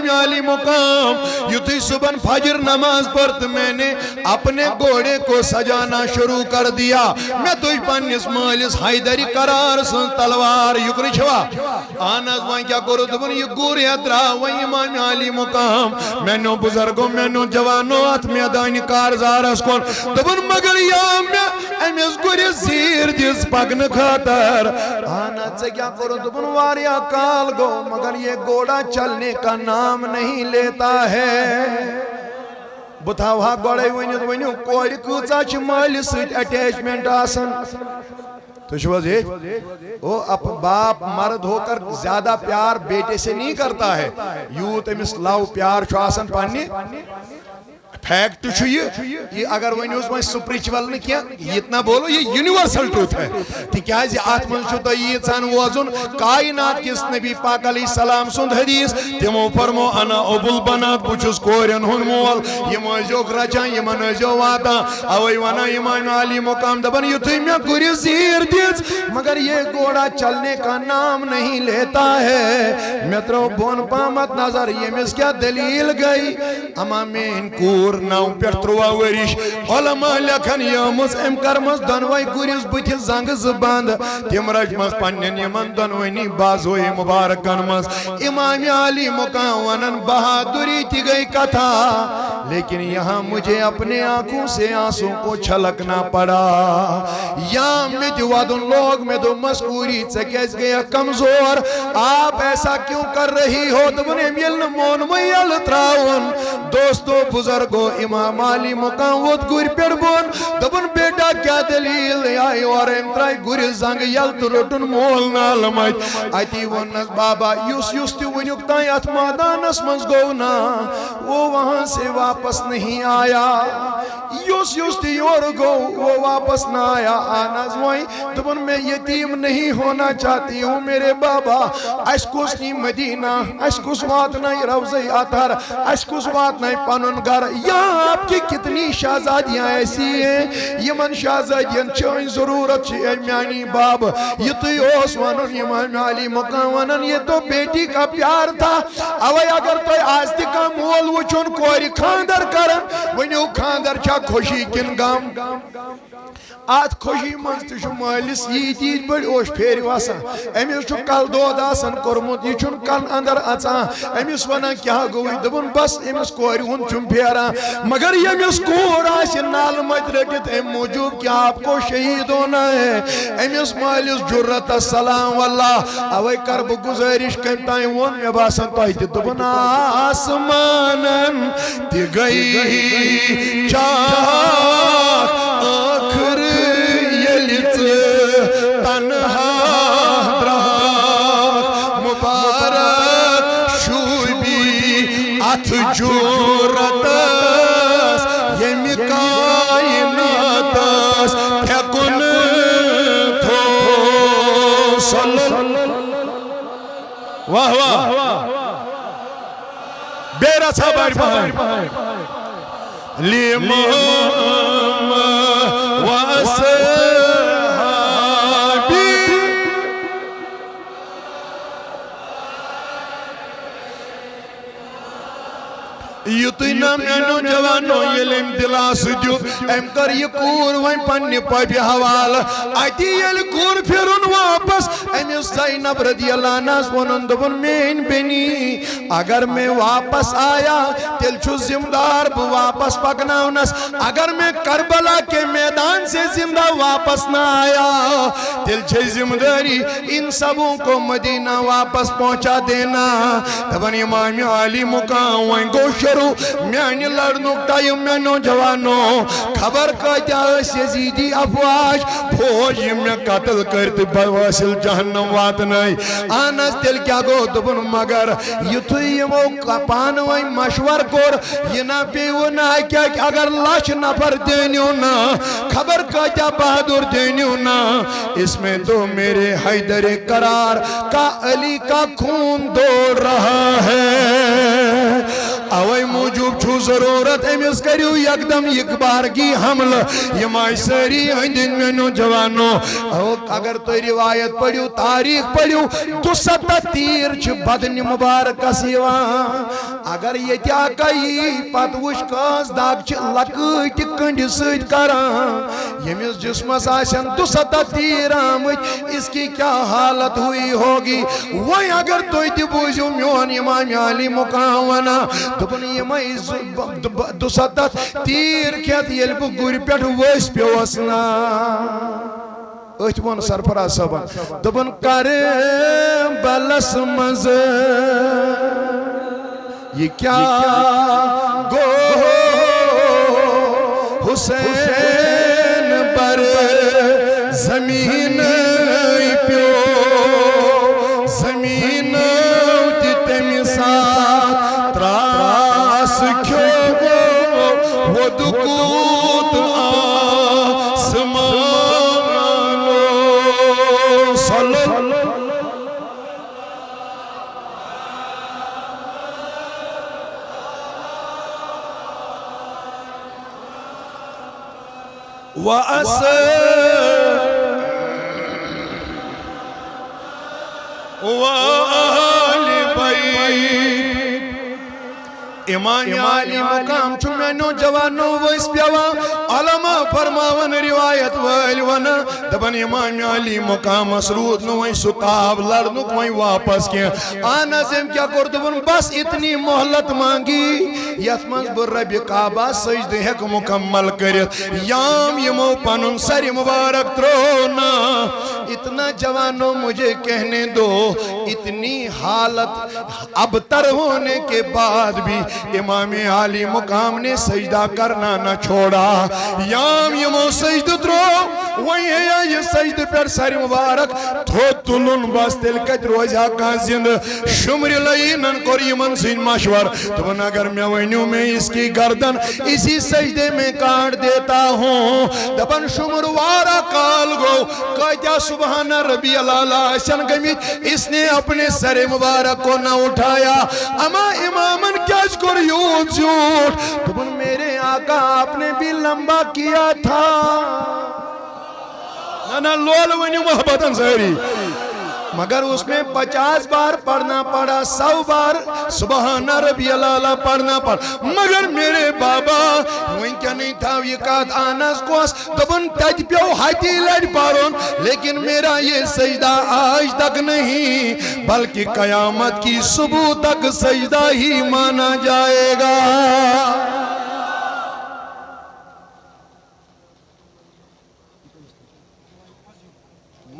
امام علی مقام یتھی صبح فجر نماز پڑھت میں نے اپنے گھوڑے کو سجانا شروع کر دیا میں تو پنس مالس حیدری قرار سن تلوار یکن چھوا آناز وائن کیا کرو دبن یہ گوری اترا وائن امام علی مقام میں نو بزرگوں میں نو جوانوں ات میدان کارزار اس کون دبن مگر یا میں امیز گوری زیر جس پگن خاطر آناز سے کیا کرو دبن واریا کال گو مگر یہ گوڑا چلنے کا نام نہیں لیتا ہے بتاوہا گوڑے ونیت ونیو کوئی کچا چھ مالی سیٹ اٹیچمنٹ آسن تو شوز ہے وہ باپ مرد ہو کر زیادہ پیار بیٹے سے نہیں کرتا ہے یوت امس لاؤ پیار چھو آسن پانی فیکٹ چھو یہ اگر ونی اس میں سپریچول نے کیا یہ اتنا بولو یہ یونیورسل ٹروت ہے تکیاز یہ آتمن چھو تو یہ سان وزن کائنات کس نبی پاک علیہ السلام سند حدیث تمو فرمو انا ابو البنات بچس کورین ہن مول یہ موزیو گرچان یہ منوزیو واتا اوی وانا امام علی مقام دبن یہ تو میں گوری زیر دیز مگر یہ گوڑا چلنے کا نام نہیں لیتا ہے میترو بون پامت نظر یہ مس کیا دلیل گئی اما میں انکور ناو پر تروا ورش علماء لکھن یامس ام کرمس دنوائی گوریس بچ زنگ زباند تم رجمس پنن یمن دنوینی بازوئی مبارکن مس امام علی مقام ونن بہادری تی گئی کتھا لیکن یہاں مجھے اپنے آنکھوں سے آنسوں کو چھلکنا پڑا یا میں جوادن لوگ میں دو مسکوری چکیز گیا کمزور آپ ایسا کیوں کر رہی ہو دبنے میل مون میل تراؤن دوستو بزرگو امام علی مقام وود گوری پیڑ بون دبن بیٹا کیا دلیل آئی اور امترائی گوری زنگ یل تو روٹن مول نالمائت آئیتی ونس بابا یوس تی ونیکتائی اتمادانس منز گونا وہ وہاں سے واپس نہیں آیا یوس تی اور گو وہ واپس نہ آیا آنا زوائی دبن میں یتیم نہیں ہونا چاہتی ہوں میرے بابا اشکوس نی مدینہ اشکوس وات نائی روزی آتھار اشکوس وات نائی پانون گر یہاں آپ کی کتنی شہزادیاں ایسی ہیں یہ من شہزادیاں چاہیں ضرورت چی امیانی باب یہ تو اوس ونن امام علی مقام ونن یہ تو بیٹی کا پیار تھا اوے اگر تو آستی کا مول وچن کوئی کھاندر کرن ونیو کھاندر چا خوشی کن گام آت خوشی منز تشو مالس یہ چیز بڑی اوش پھیری واسا امیس چھو کل دود آسن کرمت یہ چھن کل اندر اچا امیس ونا کیا گوئی دبن بس امیس کوری ہن چھن پھیرا مگر یہ امیس کور آسن نال مت رکھت ام موجود کیا آپ کو شہید ہونا ہے امیس مالس جرت السلام واللہ اوے کرب گزارش کنتائیں ون میں باسن توہی دبن آسمانن تی گئی چاک آخر تنہا براک مبارک شوبی ات جورتس یمی کائناتس پھیکن تھو صلی واہ واہ بیرا صاحب آئی لیمام واسے یتینا مینو جوانو یلم دلاس دیو ام کر یہ کور وائن پنی پاپی حوال آتی یل کور پھرن واپس امیس زینب رضی اللہ عنہ ونن دبن مین بینی اگر میں واپس آیا تیل چھو زمدار بو واپس پکناونس اگر میں کربلا کے میدان سے زندہ واپس نہ آیا تیل چھے زمداری ان سبوں کو مدینہ واپس پہنچا دینا دبن امام علی مقام وائن گوشرو میانی لڑنوک ٹائم میں نوجوانو خبر کا جاس یزیدی افواج فوج میں قتل کرتے بواسل جہنم وات نہیں آنس دل کیا گو دبن مگر یہ تو یہ وہ پانوئی مشور کور یہ نہ پیو نہ کیا کہ اگر لاش نفر دینیو نا خبر کا جا بہادر دینیو نا اس میں تو میرے حیدر قرار کا علی کا خون دو رہا ہے اوے موجوب چھو ضرورت امس کریو یکدم اقبار کی حمل یم آئی ساری ہندن میں نوجوانو اگر تو روایت پڑھو تاریخ پڑھو 270 تیر چھ بدن مبارک سیوان اگر یہ کیا کئی پت وش کاس داگ چھ لکٹ کنڈ سید کران یمس جسمس آسن 270 تیر آمد اس کی کیا حالت ہوئی ہوگی وہی اگر تو بوزو میون امام علی مقام ونا دپن یمائی 270 تیر کھیت یل بہ گر پہ وس پیوسنا ات ون سرفراز صاحب دپن کربلس مز یہ کیا گو حسین پر زمین پیو زمین تمی ساتھ تراس کھو وہ دکوت آسمانو صلی وآل بیت امام علی مقام چھو میں نوجوانو ویس پیوا علماء فرماون روایت ویل ونا دبن امام علی مقام مسرود نو وی ستاب لڑنک وی واپس کیا آنا زم کیا کر دبن بس اتنی محلت مانگی یتمنز بر رب کعبہ سجد حق مکمل کرت یام یمو پنن سر مبارک ترونا اتنا جوانو مجھے کہنے دو اتنی حالت ابتر ہونے کے بعد بھی امام علی مقام نے سجدہ کرنا نہ چھوڑا یام یمو سجد ترو وہی ہے یہ سجد پر سر مبارک تھو تلن بس تل کت روزہ کا زند شمر لئینن کور یمن سین مشور تو اگر میں ونیو میں اس کی گردن اسی سجدے میں کاٹ دیتا ہوں دبن شمر وارا کال گو کہتا سبحان ربی اللہ شن گمیت اس نے اپنے سر مبارک کو نہ اٹھایا اما امامن کیا شکر یوت جھوٹ تم میرے آقا آپ نے بھی لمبا کیا تھا نا لول ونی محبتن سہری مگر اس میں 50 بار پڑھنا پڑا 100 بار سبحان ربی اللہ پڑھنا پڑا مگر میرے بابا وہیں کیا نہیں تھا یہ کہت آناس کوس دبن تج پیو ہاتی لڑ پارون لیکن میرا یہ سجدہ آج تک نہیں بلکہ قیامت کی صبح تک سجدہ ہی مانا جائے گا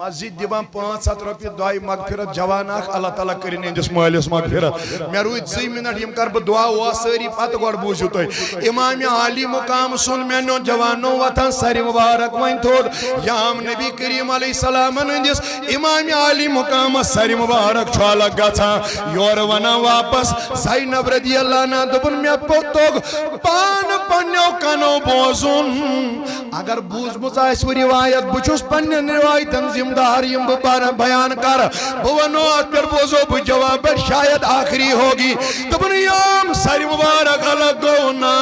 مسجد دیوان 500 روپیہ دعائی مغفرت جوان آخ اللہ تعالیٰ کریں اندس مالس مغفرت میں رویت 2 منٹ یم کر با دعا ہوا ساری پت گوڑ بوزیو تو امام علی مقام سن میں نو جوانو وطن سر مبارک وین تھوڑ یام نبی کریم علیہ السلام اندس امام علی مقام سر مبارک چھوالا گا یور ونا واپس زینب رضی اللہ نا دبن میں پوتوگ پان پنیو کنو بوزن اگر بوز مزائس و روایت بچوس پنین روایت تنظیم داریم بپارا بیان کر بوانو آت پر بوزو بجواب شاید آخری ہوگی تبن یام ساری مبارک لگونا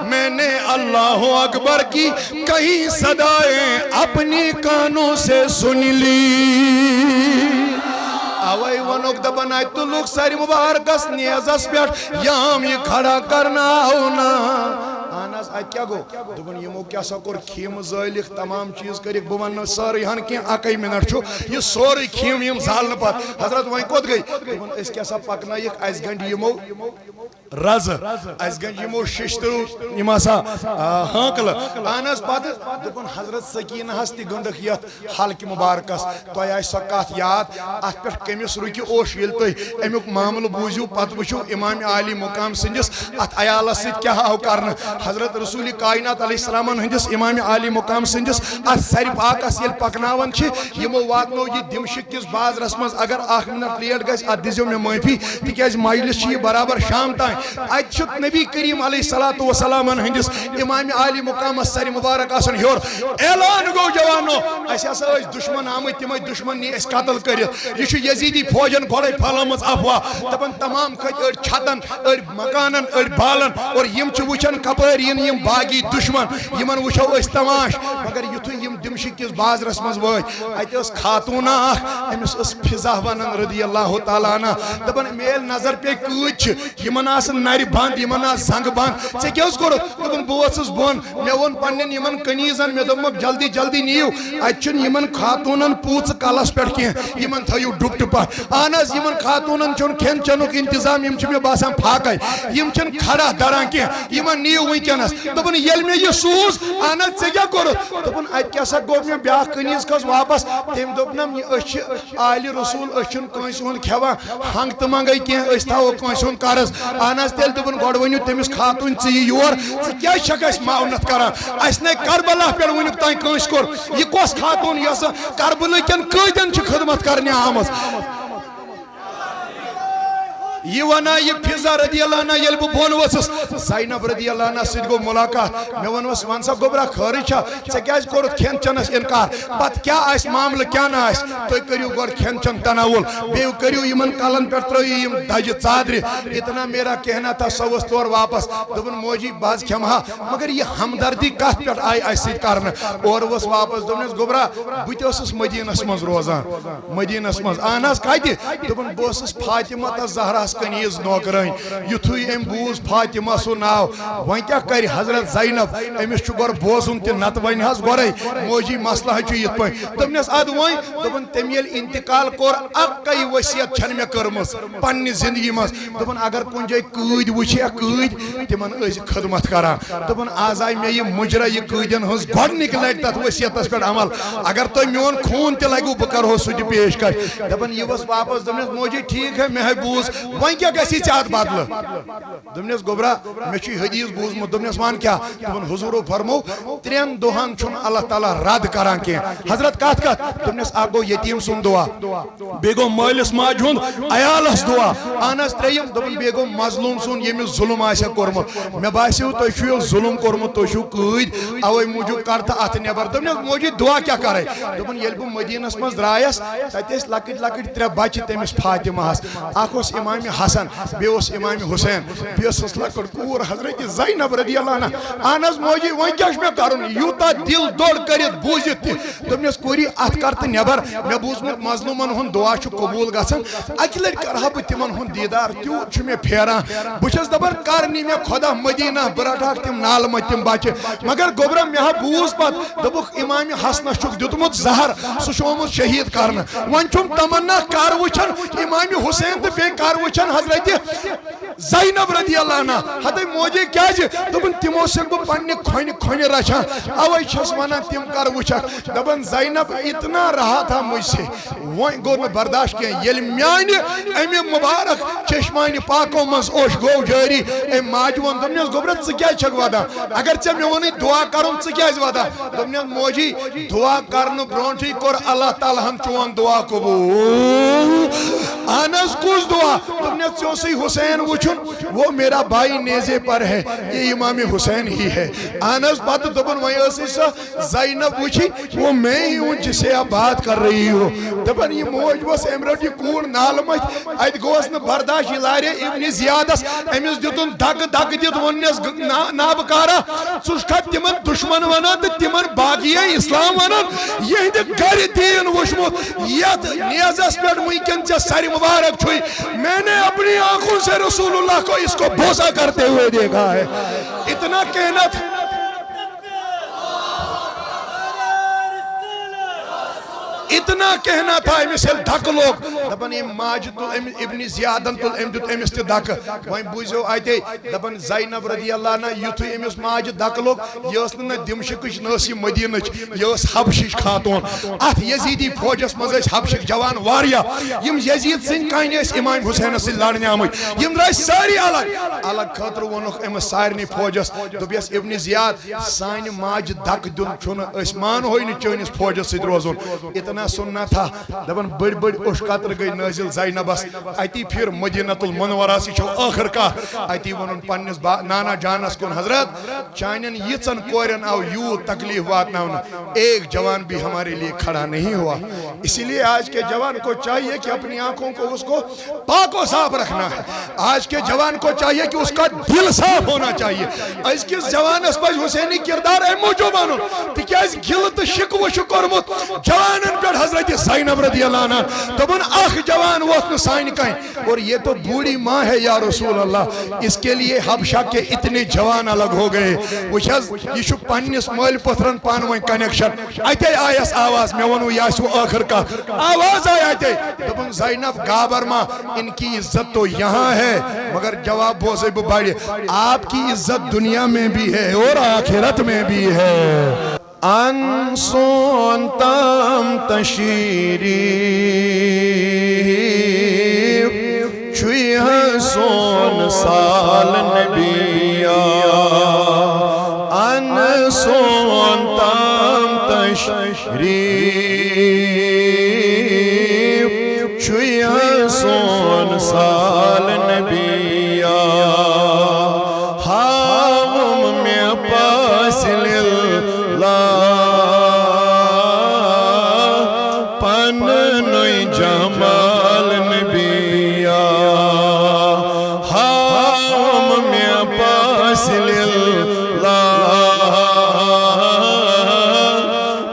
میں نے اللہ اکبر کی کئی صدائیں اپنی کانوں سے سن لی آوائی ونوک دبن آئی تو لوگ ساری مبارک اس نیازس پیٹ یام یہ کھڑا کرنا ہونا آناس آئی کیا گو دبن یمو کیا سکر کھیم زائلک تمام چیز کرک بوان ساری ہن کی آکائی منٹ چھو یہ سوری کھیم یم زالن پات حضرت وہیں کود گئی دبن اس کیا سا پکنا یک ایس گنڈ یمو رز ایس گنڈ یمو ششترو یما سا ہانکل آناس پات دبن حضرت سکینہ ہستی گندک یت حلق مبارکس تو آئی سکات یاد آت پر کمیس روکی اوش یلتو امیوک معامل بوزیو پت وچو امام علی مقام سنجس ات عیالہ سید کیا ہاو کرنا حضرت رسول کائنات علیہ السلام ہندس امام عالی مقام سندس سر پاکس یل پکناون یمو واتنو یہ دمشق کس بازرس مز اگر 1 منٹ لیٹ گژھِ ات دِزیو مےٚ معافی تکیاز مجلس یہ برابر شام تام ات نبی کریم علیہ الصلوۃ والسلام ہندس امام عالی مقام سر مبارک آسن ہیور اعلان گو جوانو اس ہسا دشمن آمت تم دشمن نی اس قتل کرت یہ یزیدی فوجن گوڑے پھلمت افواہ دپن تمام کھت اڑ چھتن اڑ مکانن اڑ بالن اور یم وچن کپر یم باغی دشمن یمن وچھو اس تماش مگر یتھے یم دمشق کس بازرس مز وٲتۍ اتہ ٲس خاتوٗنا اکھ أمِس ٲس فضا ونان رضی اللہ تعالیٰ عنہ دپان میل نظر پے کۭتۍ چھِ یمن آسن نرِ بند یمن آس زنگ بند ژےٚ کیٛاہ اوس کوٚرُتھ دوٚپُن بہٕ اوسُس بۄن مےٚ ووٚن پننٮ۪ن یمن کنیٖزن مےٚ دوٚپمکھ جلدی جلدی نِیِو اتہِ چھُنہٕ یمن خاتوٗنن پوٗژٕ کلس پٮ۪ٹھ کینٛہہ یمن تھٲیِو ڈُپٹہٕ پتھ اہن حظ یمن خاتوٗنن چھُنہٕ کھٮ۪ن چٮ۪نُک انتظام یم چھِ مےٚ باسان فاقے یم چھِنہٕ کھڑا دران کینٛہہ یمن نِیِو وٕنکٮ۪نس دوٚپُن ییٚلہِ مےٚ یہِ سوٗز اہن حظ ژےٚ کیٛاہ کوٚرُتھ دوٚپُن اتہِ کیٛاہ سا گوٚو مےٚ بیٛاکھ کنیٖز کھٔژ واپس تٔمۍ دوٚپنم یہِ أسۍ چھِ آلہِ رسوٗل أسۍ چھِنہٕ کٲنٛسہِ ہُنٛد کھٮ۪وان ہنٛگ تہٕ منٛگے کینٛہہ أسۍ تھاوو کٲنٛسہِ ہُنٛد قرض اہن حظ تیٚلہِ دوٚپُن گۄڈٕ ؤنِو تٔمِس خاتوٗنۍ ژٕ یہِ یور ژٕ کیٛازِ چھکھ اَسہِ معاونت کران اَسہِ نے کربلا پٮ۪ٹھ وٕنیُک تانۍ کٲنٛسہِ کوٚر یہِ کۄس خاتوٗن یۄس کربلہٕ کٮ۪ن کۭتٮ۪ن چھِ خدمت کرنہِ آمٕژ یہ ونا یہ فضا رضی اللہ عنہ یل بہ بون وسس زینب رضی اللہ عنہ سۭتۍ گوٚو ملاقات مےٚ ووٚنمس ون سا گوٚبرا خٲرٕے چھا ژےٚ کیٛازِ کوٚرُتھ کھٮ۪ن چٮ۪نس انکار پتہٕ کیٛاہ آسہِ معاملہٕ کیٛاہ نہٕ آسہِ تُہۍ کٔرِو گۄڈٕ کھٮ۪ن چٮ۪ن تناول بیٚیہِ کٔرِو یِمن کلن پٮ۪ٹھ ترٛٲیِو یِم دجہِ ژادرِ اتنا میرا کہنا تھا سۄ ؤژھ تورٕ واپس دوٚپُن موجی بہٕ حظ کھٮ۪مہٕ ہا مگر یہِ ہمدردی کتھ پٮ۪ٹھ آیہِ اسہِ سۭتۍ کرنہٕ اورٕ ؤژھ واپس دوٚپنس گوٚبرا بہٕ تہِ اوسُس مدیٖنس منٛز روزان مدیٖنس منٛز اہن حظ کتہِ دوٚپُن بہٕ اوسُس فاطمہ تہٕ زہراہس کنیٖز نوکر یُتھُے أمۍ بوٗز فاطمہ سُہ ناو وۄنۍ کیٛاہ کرِ حضرت زینب أمِس چھُ گۄڈٕ بوزُن تہِ نتہٕ وَنہِ حظ گۄڈَے موجی مسلہٕ حظ چھُ یِتھ پٲٹھۍ دوٚپنس ادٕ وۄنۍ دوٚپُن تٔمۍ ییٚلہِ انتقال کوٚر اَکٕے ؤصیت چھَنہٕ مےٚ کٔرمٕژ پننہِ زندگی منٛز دوٚپُن اگر کُنہِ جایہِ قۭدۍ وٕچھِ قۭدۍ تِمن ٲسۍ خدمت کران دوٚپُن آز آیہِ مےٚ یہِ مُجرا یہِ قۭدٮ۪ن ہٕنٛز گۄڈنِکۍ لٹہِ تتھ ؤصیتس پٮ۪ٹھ عمل اگر تۄہہِ میون خوٗن تہِ لگوٕ بہٕ کرہو سُہ تہِ پیش کش دپان یہِ ؤژھ واپس دوٚپنس موجی ٹھیٖک ہے مےٚ ہے بوٗز وۄنۍ کیٛاہ گژھی ژےٚ اتھ بدلہٕ دوٚپنس گوٚبرا مےٚ چھُ حدیث بوٗزمُت دوٚپنس ون کیٛاہ دوٚپُن حضوٗرو فرمو 3 دۄہن چھُنہٕ اللہ تعالیٰ رد کران کینٛہہ حضرت کتھ دوٚپنس اکھ گوٚو یتیٖم سُنٛد دعا بیٚیہِ گوٚو مٲلِس ماجہِ ہُنٛد عیالس دعا اہن حظ 3 دوٚپُن بیٚیہِ گوٚو مظلوٗم سُنٛد ییٚمِس ظُلم آسہِ کوٚرمُت مےٚ باسیو تۄہہِ چھُو ظُلم کوٚرمُت تُہۍ چھُو قۭدۍ اوے موٗجوٗب کر تہٕ اتھ نٮ۪بر دوٚپنس موجی دعا کیٛاہ کرے دوٚپُن ییٚلہِ بہٕ مدیٖنس منٛز درٛایس تتہِ ٲسۍ لۄکٕٹۍ لۄکٕٹۍ 3 بچہِ تٔمِس فاطمہس اکھ اوس امامِ حسن بیٚیہِ اوس امامِ حسین بیٚیہِ ٲسٕس لۄکٕٹ کوٗر حضرت زینب رضی اللہ عنہ اہن حظ موجی وۄنۍ کیٛاہ چھُ مےٚ کرُن یوٗتاہ دل دوٚر کٔرِتھ بوٗزِتھ تہِ دوٚپنس کوٗری اتھ کر تہٕ نٮ۪بر مےٚ بوٗزمُت مظلوٗمن ہُنٛد دعا چھُ قبوٗل گژھان اکہِ لٹہِ کرہا بہٕ تِمن ہُنٛد دیٖدار تیوٗت چھُ مےٚ پھیران بہٕ چھَس دپان کر نی مےٚ خۄدا مدیٖنہ بہٕ رٹہاکھ تِم نالہٕ مٔتۍ تِم بچہِ مگر گوٚبرا مےٚ ہا بوٗز پتہٕ دوٚپُکھ امامِ حسنس چھُکھ دیُتمُت زہر سُہ چھُ آمُت شہیٖد کرنہٕ وۄنۍ چھُم تمنا کر وٕچھن امامِ حسین تہٕ بیٚیہِ کر وٕچھن حضرت زینب رضی اللہ عنہ ہتے موجی کیٛازِ دوٚپُن تِمو سۭتۍ بہٕ پننہِ کھۄنہِ کھۄنہِ رچھان اوے چھَس ونان تِم کر وٕچھکھ دپان زینب اتنا رہا تھا مجھ سے وۄنۍ گوٚو نہٕ برداشت کینٛہہ ییٚلہِ میانہِ امہِ مُبارک چشمانہِ پاکو منٛز اوش گوٚو جٲری أمۍ ماجہِ ووٚن دوٚپنس گوٚبرا ژٕ کیٛازِ چھکھ ودان اگر ژےٚ مےٚ ووٚنُے دعا کرُن ژٕ کیٛازِ ودان دوٚپنس موجی دعا کرنہٕ برونٛٹھٕے کوٚر اللہ تعالیٰ ہن چون دعا قبوٗل اہن حظ کُس دعا دوٚپنس ژےٚ اوسُے حسین وٕچھُن وہ میرا بھائی نیزے پر ہے یہ امام حسین ہی ہے اہن حظ پتہٕ دوٚپُن وۄنۍ ٲسٕے سۄ زینب وٕچھِنۍ وہ میں ہی ہوں جس سے آپ بات کر رہی ہو دپان یہ موج ؤژھ أمۍ رٔٹ یہِ کوٗر نالہٕ مٔتھۍ اتہِ گوٚوس نہٕ برداشت یہِ لارے ابنِ زیادس أمِس دیُتُن دگہٕ دگہٕ دِتھ ووٚننس نابکارا ژٕ چھُکھا تِمن دُشمن ونان تہٕ تِمن باقیے اسلام ونان یہنٛدِ گرِ دیٖن وٕچھمُت یتھ نیزس پٮ۪ٹھ وٕنکٮ۪ن ژےٚ سرِ مبارک چھُے میں نے اپنی آنکھوں سے رسول اللہ کو اس کو بوسا کرتے ہوئے دیکھا ہے اتنا کہنا تھا اتنا کہنا تھا امس ییٚلہِ دھکہٕ لوٚگ دپن ام ماجد تل ابن زیادن تل ام دیت امس تہ دکہ وۄنۍ بوٗزِو اتے دپن زینب رضی اللہ عنہ یُتھُے امس ماجد دکہ لوگ یہ ٲس نہٕ دمشقٕچ نہ ٲس یہِ مدینٕچ یہ ٲس حبشِچ خاتون اتھ یزیدی فوجس منٛز ٲسۍ حبشِک جوان واریاہ یم یزید سٕنٛدۍ کانہِ ٲسۍ امام حسینس سۭتۍ لڑنہِ آمٕتۍ یم درٛاے سٲری الگ خٲطرٕ ووٚنُکھ أمِس سارنٕے فوجس دوٚپیس ابن زیاد سانہِ ماجہِ دکہ دیُن چھُنہٕ أسۍ مانہوے نہٕ چٲنِس فوجس سۭتۍ روزُن اتنا سننا تھا دپن بٔڑۍ بٔڑۍ اوٚش قطرٕ گٔے نٲزِل زینبس اتی پھر مدینۃ المنورس یہِ چھُ ٲخر کتھ اتی ووٚنُن پننِس نانا جانس کُن حضرت چانٮ۪ن یِژن کورٮ۪ن آو یوٗت تکلیف واتناونہٕ ایک جوان بھی ہمارے لیے کھڑا نہیں ہوا اسی لیے آج کے جوان کو چاہیے کہ اپنی آنکھوں کو اس کو پاک و صاف رکھنا ہے آج کے جوان کو چاہیے کہ اس کا دل صاف ہونا چاہیے آج کے جوانس پزِ حسینی کردار اے موجود انُن تِکیازِ گِلہٕ تہٕ شِکوٕ چھُ کوٚرمُت جوانن پٮ۪ٹھ حضرت زینب رضی اللہ عنہ دوٚپُن اکھ جوان ووت نہٕ سانہِ کامہِ اور یہ تو بوڑھی ماں ہے یا رسول اللہ اس کے لیے حبشہ کے اتنے جوان الگ ہو گئے وٕچھ حظ یہ چھُ پننِس مٲلۍ پوٚتھرن پانہٕ ؤنۍ کنیکشن اتے آیس آواز مےٚ ووٚنوٕ یہِ آسہِ ٲخر کتھ آواز آئی اتے دوٚپُن زینب گابر ما ان کی عزت تو یہاں ہے مگر جواب بوزے بڑے آپ کی عزت دنیا میں بھی ہے اور آخرت میں بھی ہے انسون تام تشیری چھوئی حسون سال نبیا انسون تام تشیری چھوئی حسون سال نبیا ہاوم میں پاس للہ پننوی جمال نبیا ہاوم میں پاس للہ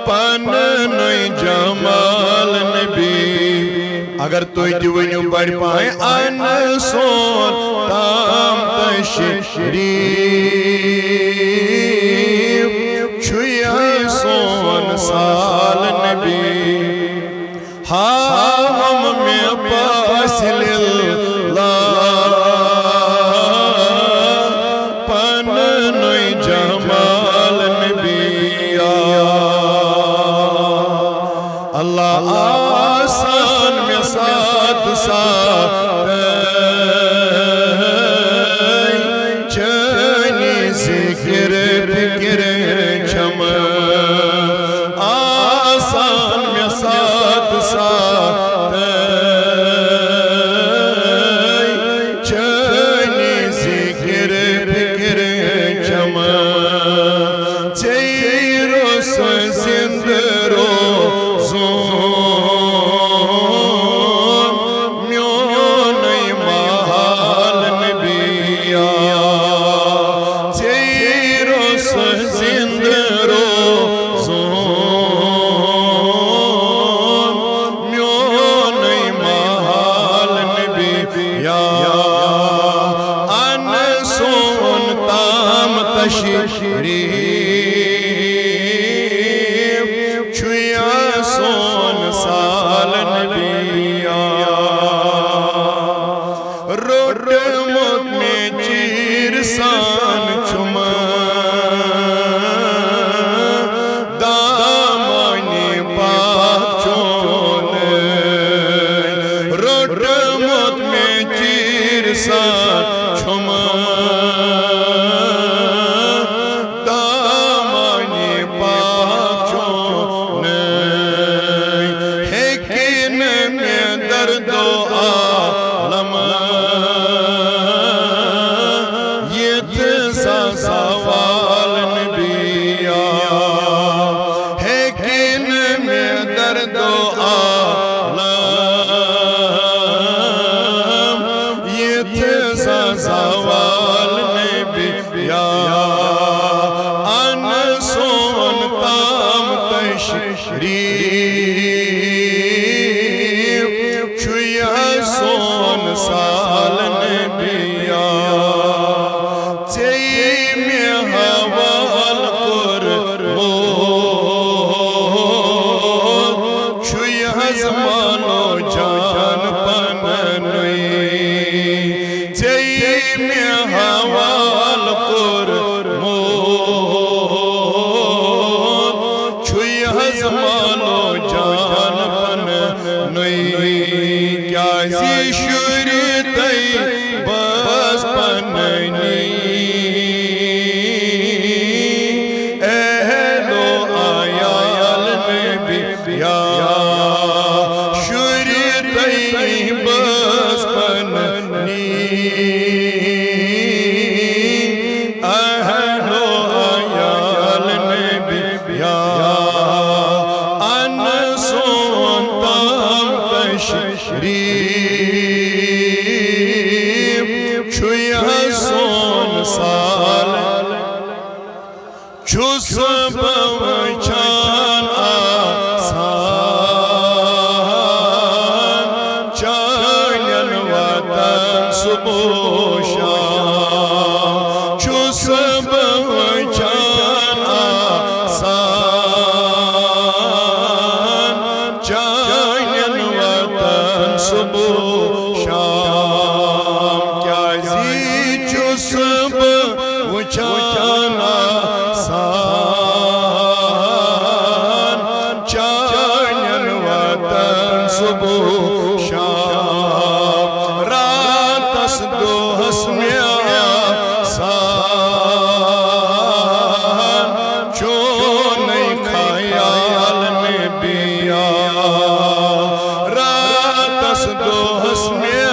پننوی جمال نبی اگر توی دیونیو بڑھ پائیں انسون تام تشریف چھوئی حسون سال نبی ہم میں پاس للہ پننوی جمال نبی اللہ آسان میں ساتھ ساتھ چنی ذکر فکر چھم آسان میں ساتھ ساتھ چنی ذکر فکر چھم چیرو سزند روزوں چھوئی حسون سال نبیا روٹمت میں چیر سان چھم دامانی پاک چون روٹمت میں چیر سان چھم چھوئی حسون سال نبیا ژے مےٚ حوال کوٚرمُت چھُے حظ مانو جان میں حوال کورموت چھوئی حزمانو جان پن نئی کیا زی شوری تئی بس پننی اہلو آیال نبی یا شوری تئی بس پننی اہلو آیال نبی یا انسون تام تشریف چھوئی حسون سال چھوس بوچان آسان چانین وطن صبح شام چھوس بوچان آسان چانین وطن صبح شام کیا زی چھوس بوچان آسان چانین وطن صبح شام راتس دوہس میں آسان چونی خیال نبیا راتس دوہس میں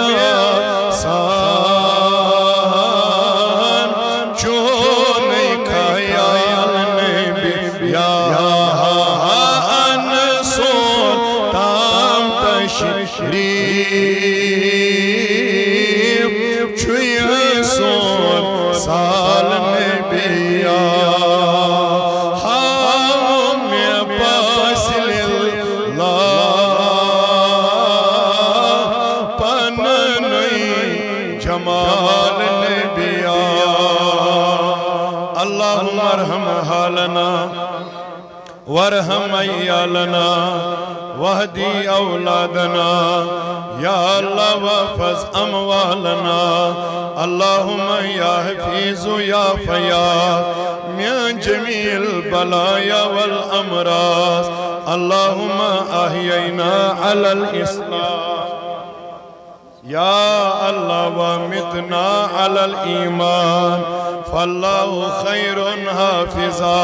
آسان چونی خیال نبیا انسون تام تشریف چھوئی حسون سال نبیا ہاں میں پاس للہ پننی جمال نبیا اللہم ارحم حالنا وارحم عیالنا وہدی اولادنا یا اللہ وحفظ اموالنا اللہم یا حفیظ یا فیاض من جمیع البلایا والامراض اللہم احیینا علی الاسلام یا اللہ ومتنا علی الایمان فاللہ خیر حافظا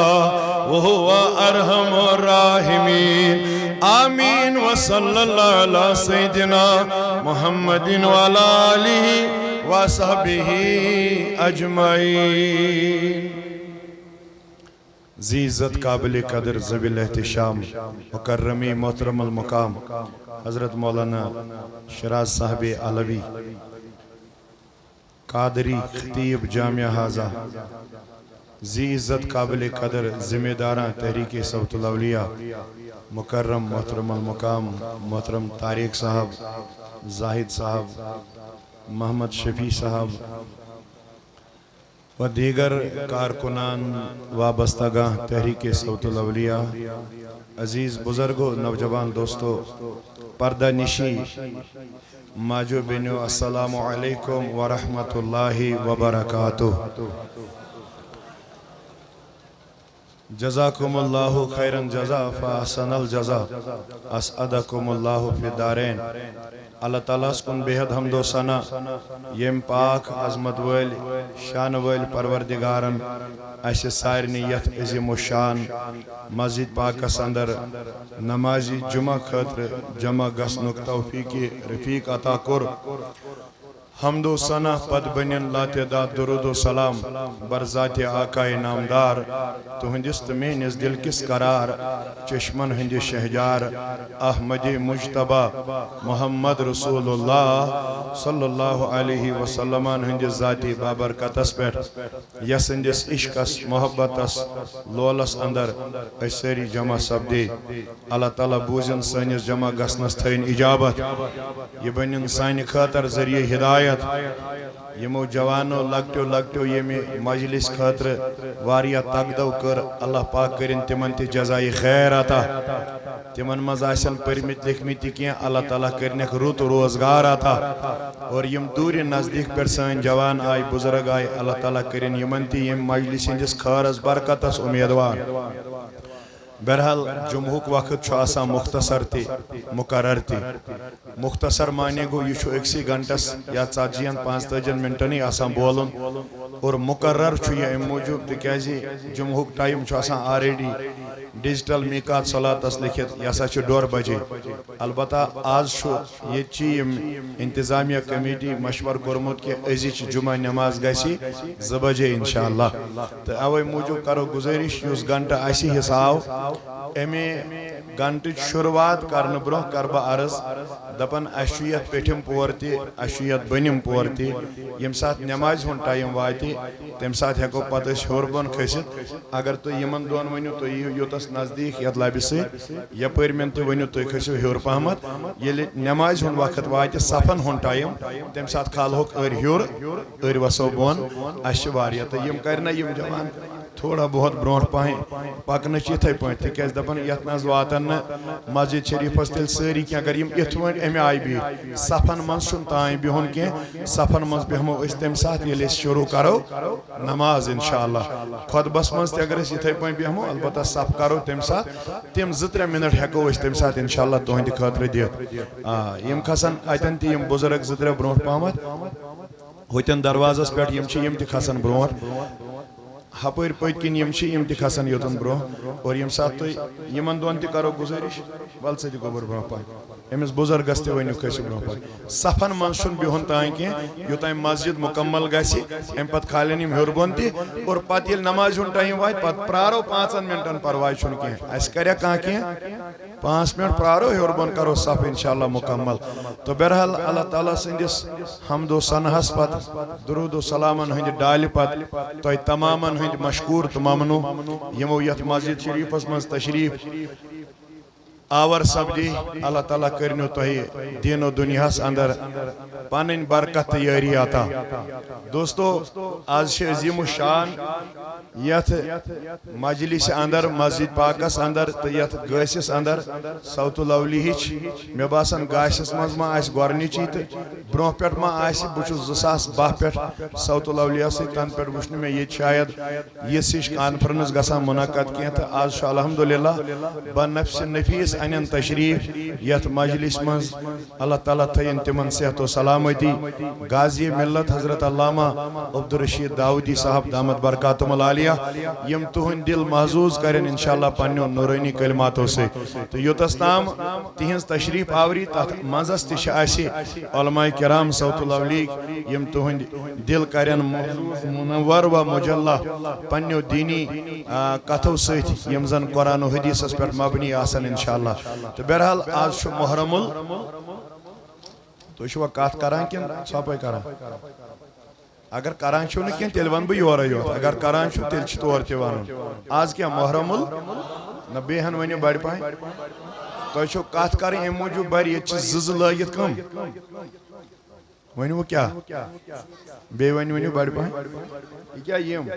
وہو ارحم الراحمین آمین وصلی اللہ علی سیدنا محمد وعلی آلہ وصحبہ اجمعین ذی عزت قابل قدر ذوی الاحتشام مکرمی محترم المقام حضرت مولانا شراز صاحب علوی قادری خطیب جامعہ حاضہ ذی عزت قابل قدر ذمہ داراں تحریک صوت الاولیاء مکرم محترم المقام محترم طارق صاحب زاہد صاحب محمد شفیع صاحب و دیگر کارکنان وابستگاں تحریک صوت الاولیاء عزیز بزرگو نوجوان دوستو پردہ نشی ماجو بینو السلام علیکم ورحمت اللہ وبرکاتہ جزاکم اللہ خیرن جزا فاحسن الجزا اسعدکم اللہ فی دارین اللہ تعالیٰ سکن بہت حمد و ثنا یم پاک عظمت ویل شان ویل پروردگارن ایسے سارنی یت عظیم و شان مسجد پاکس اندر نمازی جمعہ خطر جمع گسنک توفیق رفیق عطا کر حمد و ثنا پد بنین لاتعداد درود و سلام بر ذات آقا نامدار تہندس تمینس دل کس قرار چشمن ہند شہجار احمد مجتبہ محمد رسول اللہ صلی اللہ علیہ وسلم ہند ذاتی بابرکتس پیٹھ یس ہندس عشقس محبتس لولس اندر سری جمع سپدے اللہ تعالیٰ بوزن سانس جمع گسنس تھین اجابت یہ بنین سانہ خاطر ذریعہ ہدایت یمو جوانو لگٹو یمی مجلس خاطر واریا تقدو کر اللہ پاک کرن تمن تی جزائی خیر عطا تمن مز آسن پرمت لکھمت کی اللہ تعالیٰ کرنک رت روزگار عطا اور یم دور نزدیک پہ سن جوان آئی بزرگ آئی اللہ تعالیٰ کرن یمن تی یم مجلس ہندس خارس برکتس امیدوار بہرحال جمعک وقت چھو آسان مختصر تی مقرر تی مختصر معنی گو یہ چھو اکسی گھنٹس یا 45 منٹنی آسان بولن اور مقرر چھو یہ موجود تکیازی جمعک ٹائم چھو آسان آریڈی ڈیجیٹل میقات صلاتس لکھت یہ سا چھو 2 بجے البتہ آج چھو یہ چی انتظامیہ کمیٹی مشور کرمت کہ ازیچ جمعہ نماز گیسی 2 بجے انشاءاللہ تو اوے موجود کرو گزارش یس گھنٹہ ایسی حساب امی گھنٹہ شروعات کرنے برہ کربہ عرض دپن اشیت پیٹھم پورتی اشیت بنیم پورتی یم ساتھ نماز ہون ٹائم واتی تم ساتھ ہیکو پتہ ہور بن کھسیت اگر تو یمن دون ونیو تو یوتس نزدیک یت لابی سے یپر من تو ونیو تو کھسو ہور پہمت یلی نماز ہون وقت واتی صفن ہون ٹائم تم ساتھ کھال ہوک ہور ار وسو بون اش واریہ تو یم کرنا یم جوان تھوڑا بہت برونٹ پائیں پکن یتھے پہ تکیاز دپن یت نز واتن مسجد شریفس تیل ساری کی اگر یم یت ون امی آئی بہت صفن من چھن تائیں بہن کی صفن من بہمو اس تم ساتھ یل شروع کرو نماز انشاءاللہ خطبس من تہ اگر اس یتھے پہ بہمو البتہ صف کرو تم ساتھ تم 2-3 منٹ ہیکو اس تم ساتھ انشاءاللہ تہند خاطر دت یم کھسن اتن تہ یم بزرگ 2-3 برونٹ پہمت ہوتن دروازس پہ یم تہ کھسن برونٹ ہپر پت کن یم تہ کھسن یوتن برو اور یم سات تو یمن دون تہ کرو گزارش ول سہ گوبر برو پہ امس بزرگس تہ ونیو کھسو برو پہ صفن من چھن بہن تائیں کی یوتان مسجد مکمل گژھِ ام پت کھالن یم ہیور بون تہ اور پتہ یل نماز ہن ٹائم وات پت پرارو 5 منٹن پرواے چھن کی اس کریا کان کی 5 منٹ پرارو ہیور بون کرو صف انشاءاللہ مکمل تو بہرحال اللہ تعالیٰ سندس حمد و ثناءس پت درود و سلامن ہند ڈال پت تو تمامن ہند مشکور تو ممنو یمو یت مسجد شریفس من تشریف آور سپدی اللہ تعالیٰ کرنو تہی دین و دنیاس اندر پنن برکت یاری عطا دوستو آج چھ عظیم الشان یت مجلس اندر مسجد پاکس اندر تو یت گاسس اندر صوت الاولی ہچ مے باسان گاسس مز ما آس گورنچی تو برو پٹ ما آس بچس 2012 پٹ صوت الاولیاء سے تن پٹ وچھن میں یہ شاید یہ سش کانفرنس گسان منعقد کی تو آج الحمدللہ بنفس نفیس انن تشریف یت مجلس مز اللہ تعالیٰ تھین تمن صحت و سلامتی غازی ملت حضرت علامہ عبدالرشید داودی صاحب دامت برکاتہم العالیہ یم تہند دل محظوظ کرن انشاءاللہ پنیو نورانی کلماتوں سے تو یوتس تام تہنز تشریف آوری تات مزس تش آسی علماء کرام صوت الاولی یم تہند دل کرن محظوظ منور و مجلہ پنیو دینی کتھو ست یم زن قرآن و حدیث پر مبنی آسن انشاءاللہ تو بہرحال آج محرم تو چھو کات کران کن ژھوپے کران اگر کران چھو نہ کین تیل ون بہ یورے یوت اگر کران چھو تیل چھ تور تہ ونن آج کیا محرم نہ بیہن ونیو بڑ پائیں تو چھو کات کران ام موجود بڑ یہ چھ زز لگت کم ونیو کیا بے ونیو بڑ پائیں یہ کیا یم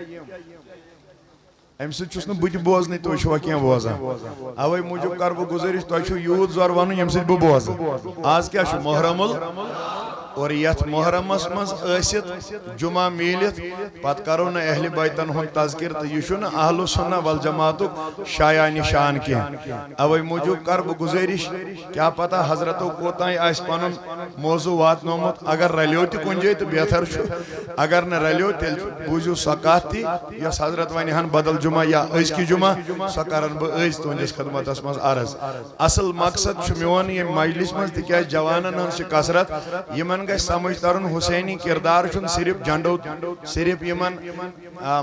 ام سچ نا بت بوزن تو چھو کیا بوزان اوے موجود کر بہ گزارش تو چھو یوت زور ون یم سچ بہ بوز آج کیا چھ محرم اور یت محرمس مز ٲسِتھ جمعہ میلت پت کرو نا اہل بیتن ہن تذکر تو یہ چھُ نہٕ اہل سنہ والجماعتُک شایع نشان کینٛہہ اوے موجوب کر بہ گزارش کیا پتہ حضرتو کوتاں آسہِ پنُن موضوع واتنومُت اگر رلیو تہِ کُنہِ جایہِ تہٕ بہتر چھُ اگر نہٕ رلیو تیٚلہِ بوٗزِو سۄ کتھ تہِ یۄس حضرت ونہِ ہن بدل جمعہ یا أزکہِ جمعہ سۄ کرن بہٕ أزۍ تُہنٛدِس خدمتس منٛز عرض اصل مقصد چھُ میون ییٚمہِ مجلس منٛز تِکیازِ جوانن ہٕنٛز چھِ کثرت یمن گژھِ سمجھ ترن حسینی کردار چھُنہٕ صرف جنڈو صرف یمن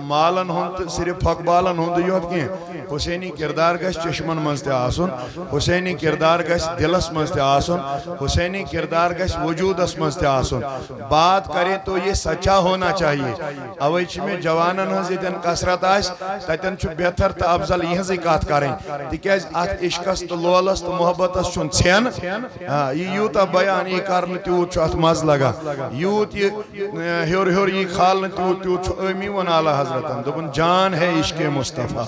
مالن ہُنٛد تہٕ صرف پھۄکہٕ بالن ہُنٛدٕے یوت کینٛہہ حسینی کردار گژھِ چشمن منٛز تہِ آسُن حسینی کردار گژھِ دلس منٛز تہِ آسُن حسینی کردار گژھِ وجوٗدس منٛز تہِ آسُن بات کرے تو یہ سچا ہونا چاہیے اوے چھِ مےٚ جوانن ہٕنٛز ییٚتٮ۪ن کثرت آسہِ تتٮ۪ن چھُ بہتر تہٕ افضل یِہنٛزٕے کتھ کرٕنۍ تِکیازِ اتھ عشقس تہٕ لولس تہٕ محبتس چھُنہٕ ژھٮ۪ن یہِ یوٗتاہ بیان یی کرنہٕ تیوٗت چھُ اتھ مز لگا یوت یہ ہیور یہ کھالن تیوت تیوت امی ون اعلیٰ حضرتن دپن جان ہے عشق مصطفیٰ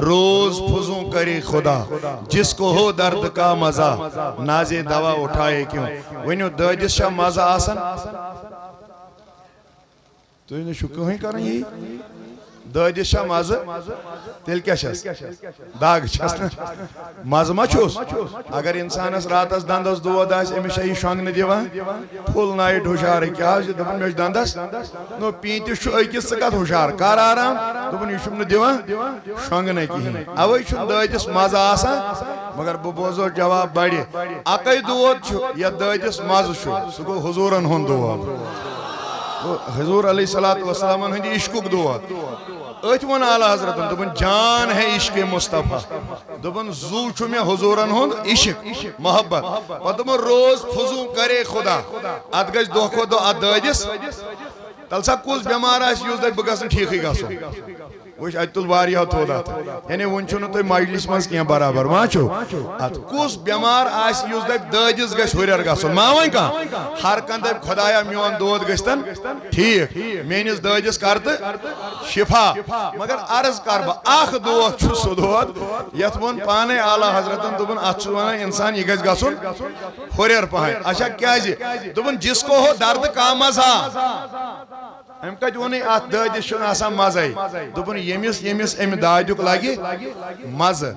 روز فضوں کرے خدا جس کو ہو درد کا مزہ نازے دوا اٹھائے کیوں ونیو دادس شاہ مزہ آسن تو انہیں شکر ہی کریں یہ دادس شاہ مزہ تیل کیا شاس داغ شاس مزہ ما چھوس اگر انسان اس رات اس دندس دود آس امی شاہی شنگ دیوان فل نائٹ ہوشار ہے کیا ہے دپن میش دندس نو پینتس چھو اکس سکت ہوشار کار آرام دپن یہ شم دیوان شنگ نہ کہیں اوے چھن دادس مزہ آسان مگر بوزو جواب بڑی اکی دود چھو یا دادس مزہ چھو سکو حضورن ہون دود حضور علیہ السلام ہندی عشقک دود ون اعلیٰ حضرتن دپن جان ہے عشق مصطفیٰ دپن زو چھو میں حضورن ہند عشق محبت پتہ دپن روز فضو کرے خدا ات گژھِ دۄہ کھۄتہٕ دۄہ ات دٲدِس تل سا کُس بٮ۪مار آسہِ یُس دپہِ بہٕ گژھٕ ٹھیٖکٕے گژھُن وٕچھ اتہِ تُل واریاہو تھوٚد اتھ یعنی وۄنۍ چھُو نہٕ تُہۍ مجلِس منٛز کینٛہہ برابر ما چھُو اتھ کُس بٮ۪مار آسہِ یُس دپہِ دٲدِس گژھِ ہُرٮ۪ر گژھُن ما وۄنۍ کانٛہہ ہر کانٛہہ دپہِ خۄدایا میون دود گژھِ تن ٹھیٖک میٲنِس دٲدِس کر تہٕ شفا مگر عرض کر بہٕ اکھ دود چھُ سُہ دود یتھ ووٚن پانے اعلیٰ حضرتن دوٚپُن اتھ چھُ ونان انسان یہِ گژھِ گژھُن ہُرٮ۪ر پہن اچھا کیازِ دوٚپُن جس کو ہو درد کا مزہ ام کتہِ ووٚنُے اتھ دٲدِس چھُنہٕ آسان مزے دوٚپُن ییٚمِس امہِ دادیُک لگہِ مزٕ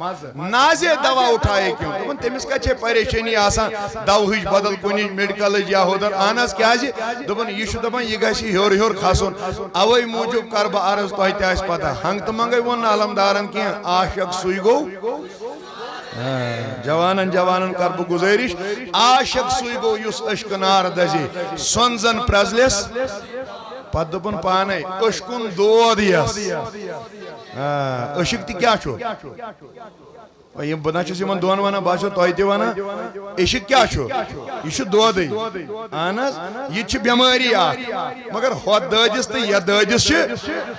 نازے دوا اٹھائے کیوں دوٚپُن تٔمِس کتہِ چھے پریشٲنی آسان دوہٕچ بدل کُنِچ میڈکلٕچ یا ہُدر اہن حظ کیازِ دوٚپُن یہِ چھُ دپان یہِ گژھِ ہیوٚر ہیوٚر کھسُن اوے موٗجوٗب کر بہٕ عرض تۄہہِ تہِ آسہِ پتہ ہنگ تہٕ منگے ووٚن نہٕ علمدارن کینٛہہ عاشق سُے گوٚو جوانن جوانن کر بہٕ گُزٲرِش عاشق سُے گوٚو یُس عشقہٕ نار دزے سۄنزن پرٛزلِس پتہٕ دوٚپُن پانے عشقُن دود یس عشق تہِ کیٛاہ چھُ بہٕ نہ چھُس یِمن دۄن ونان بہٕ آسو تۄہہِ تہِ ونان عشق کیٛاہ چھُ یہِ چھُ دودٕے اہن حظ یہِ چھِ بٮ۪مٲری اکھ مگر ہۄتھ دٲدِس تہٕ یتھ دٲدِس چھِ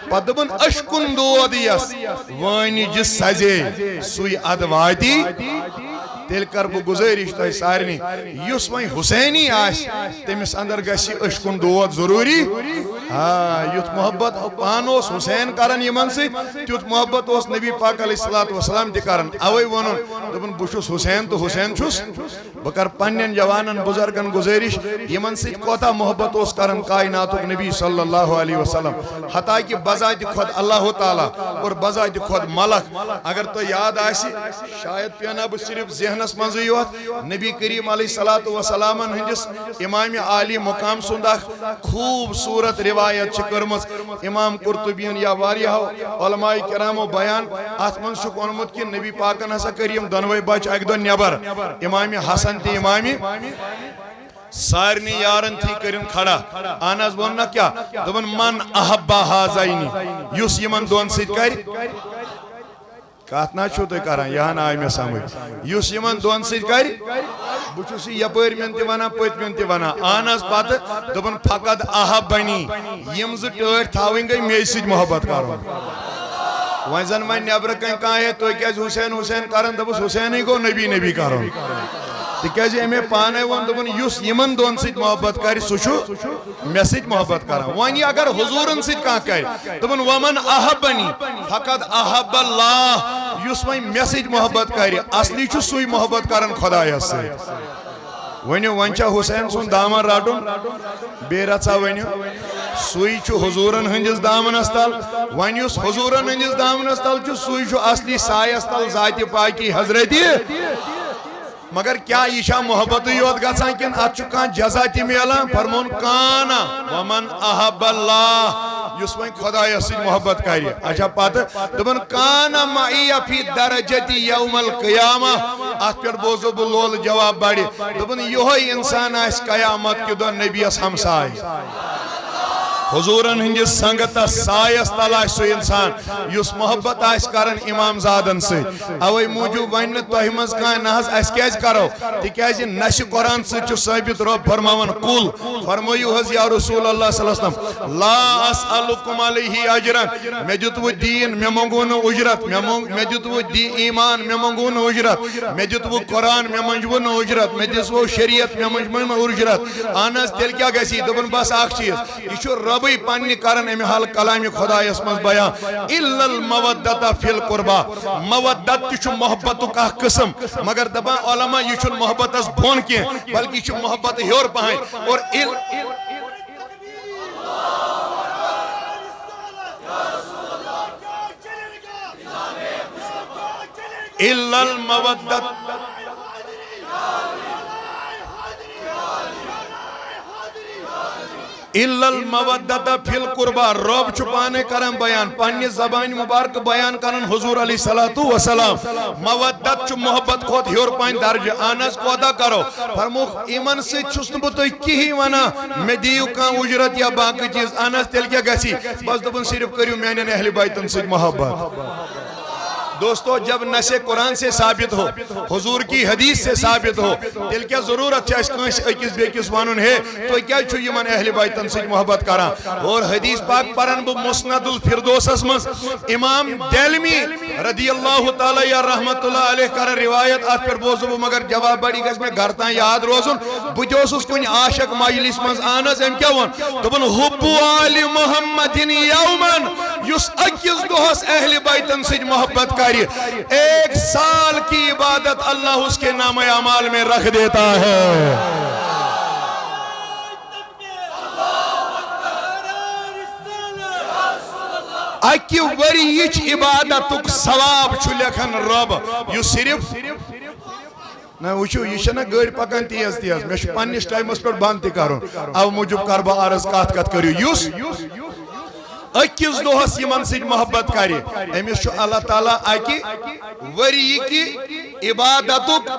پتہٕ دوٚپُن عشقُن دود یس وٲنہِ جِس سزے سُے اد واتی تیٚلہِ کر بہٕ گُزٲرِش تۄہہِ سارنٕے یُس وۄنۍ حُسینی آسہِ تٔمِس اندر گژھِ عشقُن دود ضروٗری یُتھ محبت پانہٕ اوس حُسین کران یِمن سۭتۍ تیُتھ محبت اوس نبی پاک علیہ الصلوۃ والسلام تہِ کران اوے ووٚنُن دوٚپُن بہٕ چھُس حُسین تہٕ حُسین چھُس بہٕ کر پننٮ۪ن جوانن بُزرگن گُزٲرِش یِمن سۭتۍ کوتاہ محبت اوس کران کائناتُک نبی صلی اللہ علیہ وسلم حتیٰ کہ بذاتِ خود اللہ تعالیٰ اور بذاتِ خود ملک اگر تۄہہِ یاد آسہِ شاید پینا بہٕ صرف ذہنس منٛزٕے یوت نبی کریم علیہ الصلوۃ والسلامن ہٕنٛدِس امام عالی مقام سُنٛد اکھ خوٗبصوٗرت روایت چھِ کٔرمٕژ امام قرطبیَن یا واریاہو علماء کرامو بیان اتھ منٛز چھُکھ ووٚنمُت کہِ نبی پاکن ہسا کٔرۍ یِم دۄنوَے بچہٕ اکہِ دۄہ نٮ۪بر امام حسن تہِ امام سارنٕے یارن تھی کٔرِن کھڑا اہن حظ ووٚن نہ کیٛاہ دوٚپُن من احبا ہازینی یُس یِمن دۄن سۭتۍ کرِ کتھ نہ چھُو تُہۍ کران یہِ ہن آے مےٚ سمجھ یُس یِمن دۄن سۭتۍ کرِ بہٕ چھُس یہِ یپٲرۍ تہِ ونان پٔتمٮ۪ن تہِ ونان اہن حظ پتہٕ دوٚپُن فقط احبنی یِم زٕ ٹٲٹھۍ تھاوٕنۍ گٔے مے سۭتۍ محبت کرُن وۄنۍ زن وۄنۍ نٮ۪برٕ کنۍ کانٛہہ ہے تُہۍ کیٛازِ حُسین حُسین کران دوٚپُس حُسینٕے گوٚو نبی نبی کرُن تِکیٛازِ أمۍ پانے ووٚن دوٚپُن یُس یِمن دۄن سۭتۍ محبت کرِ سُہ چھُ مےٚ سۭتۍ محبت کران وۄنۍ یہِ اگر حضوٗرن سۭتۍ کانٛہہ کرِ دوٚپُن ومن احبنی فقط احب اللہ یُس وۄنۍ مےٚ سۭتۍ محبت کرِ اصلی چھُ سُے محبت کران خۄدایس سۭتۍ ؤنِو وۄنۍ چھا حُسین سُنٛد دامن رٹُن بیٚیہِ رژھا ؤنِو سُے چھُ حضوٗرن ہٕنٛدِس دامنس تل وۄنۍ یُس حضوٗرن ہٕنٛدِس دامنس تل چھُ سُے چھُ اصلی سایس تل ذاتِ پاکی حضرتِ مگر کیا یہ چھا محبتٕے یوت گژھان کِنہٕ اتھ چھُ کانٛہہ جزا تہِ میلان فرمون کانا ومن احب اللہ یُس وۄنۍ خۄدایس سۭتۍ محبت کرِ اچھا پتہٕ دوٚپُن کانا معی فی درجتی یوم القیامہ اتھ پٮ۪ٹھ بوزو بہٕ لولہٕ جواب بڑِ دوٚپُن یِہوے انسان آسہِ قیامت کہِ دۄہ نبی یس ہمساے حضورن ہندس سنگتس سایس تل سو انسان یس محبت کرن امام زادن ست اوے موجود ون تہ مز کان نہ اس کیاز کرو تکیاز نش قرآن ست ثابت رب فرماون قل فرمایو حض یا رسول اللہ صلی اللہ علیہ وسلم لا اسألکم علیہ اجرا میں دتو دین میں منگو نہ اجرت میں دتو ایمان میں منگو نہ اجرت میں دتو قرآن میں منگو نہ اجرت میں دتو شریعت میں منگو نہ اجرت انس تیل کیا گسی دبن بس اخ چیز یہ ربی پنہ کرن امہ حال کلام خدا یس مز بیان الا المودۃ فی القربہ مودت تہ محبت کا قسم مگر دپان علماء یہ چھ محبت اس بون کی بلکہ یہ محبت ہیور پہن اور الا المودۃ الا المودۃ فی القربہ رب چھ پانے کرن بیان پنہ زبان مبارک بیان کرن حضور علیہ الصلوۃ والسلام مودت چھ محبت کھوت ہیور پان درجہ انس کودا کرو فرموخ ایمان سے چھس نہ بہ کہی ونا میں دیو کان اجرت یا باقی چیز انس تیل کیا گسی بس دبن صرف کریو میانن اہل بیتن سے محبت دوستو جب نشے قرآن سے ثابت ہو حضور کی حدیث سے ثابت ہو دل کیا ضرورت ہے اس اکس بیکس وانون ہے تو کیا چھو یمن اہل بیتن سے محبت کرا اور حدیث پاک پرن بو مسند الفردوس اسمس امام دلمی رضی اللہ تعالی یا رحمت اللہ علیہ کر روایت آت پر بوزو بو مگر جواب بڑی گز میں گھرتا یاد روزن بجوس اس کن عاشق مجلس منز آنز ام کیا ون دبن حبو آل محمد یومن یس اکس دوہس اہل بیتن سے محبت کر ایک سال کی عبادت اللہ اس کے نام اعمال میں رکھ دیتا ہے اکی وریچ عبادتک ثواب چھو لکھن رب یہ صرف نہ وچھو یہ چھنا گاڑی پکان تیز تیز میں چھو پننس ٹائمس پر بند تہ کرن او موجب کر بہ عرض کت کریو یس اکس دوہس یمن سۭتۍ محبت کرِ أمِس چھُ اللہ تعالیٰ اکہِ ؤری کی عبادتُک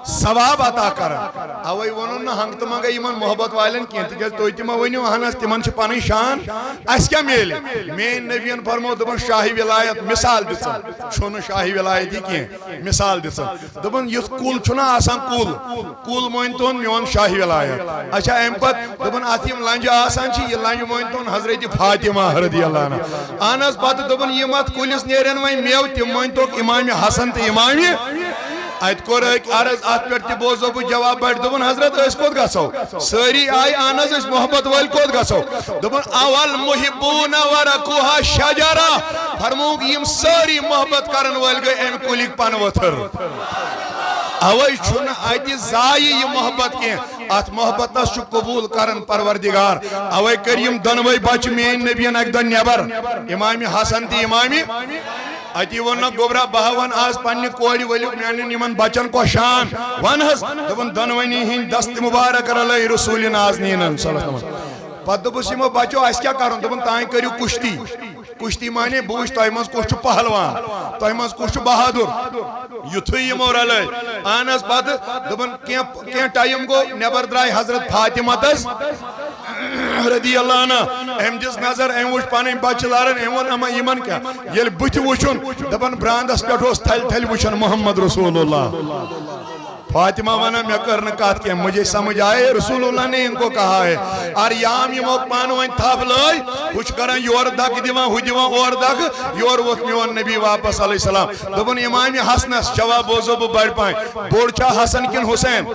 ثواب عطا کران اوے ونُن نہٕ ہنگ تہٕ منگے یمن محبت والٮ۪ن کینٛہہ تِکیٛازِ تُہۍ تہِ ما ؤنِو اہن حظ تِمن چھِ پنٕنۍ شان اَسہِ کیٛاہ میلہِ میٛٲنۍ نبیَن فرمو دوٚپُن شاہی ولایت مثال دِژٕن چھُنہٕ شاہی ولایت یہِ کینٛہہ مثال دِژٕن دوٚپُن یُتھ کُل چھُنہ آسان کُل مٲنۍتون میون شاہی ولایت اچھا امہِ پتہٕ دوٚپُن اتھ یِم لنجہِ آسان چھِ یہِ لنجہِ مٲنۍتون حضرت فاطمہ رضی اللہ عنہ اہن حظ پتہٕ دوٚپُن یِم اتھ کُلِس نیرن وۄنۍ میوٕ تِم مٲنۍتوکھ امام حسن تہٕ امام ات کوٚر أکۍ عرض اتھ پٮ۪ٹھ تہِ بوزو بہٕ جواب بڑِ دوٚپُن حضرت أسۍ کوٚت گژھو سٲری آیہِ اہن حظ أسۍ محبت وٲلۍ کوٚت گژھو دوٚپُن اول محبوٗن ورقها شجرہ فرمووُکھ یِم سٲری محبت کرن وٲلۍ گٔے امہِ کُلِکۍ پنہٕ ؤتھٕر اوے چھُنہٕ اتہِ زایہِ یہِ محبت کینٛہہ اتھ محبتس چھُ قبوٗل کرن پروردگار اوے کٔرۍ یِم دۄنوَے بچہٕ میٛٲنۍ نبیَن اکہِ دۄہ نٮ۪بر امام حسن تہٕ امام اتی ونہ گوبرا بہا ون آز پنہ کوڑ ولو میانن یمن بچن کو شان ون حظ دپن دونونی ہند دست مبارک علی رسول نازنین صلی اللہ علیہ وسلم پتہ دپس یمو بچو اس کیا کرن دپن تائیں کریو کشتی کشتی مانے بوچھ تۄہہِ منٛز کُس چھُ پہلوان تۄہہِ منٛز کُس چھُ بہادُر یُتھُے یِمو رلٲے اہن حظ پتہٕ دوٚپُن کینٛہہ ٹایم گوٚو نٮ۪بر درٛاے حضرت فاطمہ تس رضی اللہ عنہ أمۍ دِژ نظر أمۍ وُچھ پنٕنۍ بچہٕ لاران أمۍ ووٚن اما یِمن کیٛاہ ییٚلہِ بٕتھِ وُچھُن دپان برانٛدس پٮ۪ٹھ اوس تھلہِ تھلہِ وُچھان محمد رسول اللہ فاطمہ ونا میں کرنے کات کیا مجھے سمجھ آئے رسول اللہ نے ان کو کہا ہے اور یام یمو پانوائن تھاپ لائی کچھ کرن یور دک دیوان ہو دیوان اور دک یور وقت میوان نبی واپس علیہ السلام دبن امام حسنس جواب بوزو بو بڑھ پائیں بوڑ چاہ حسن کن حسین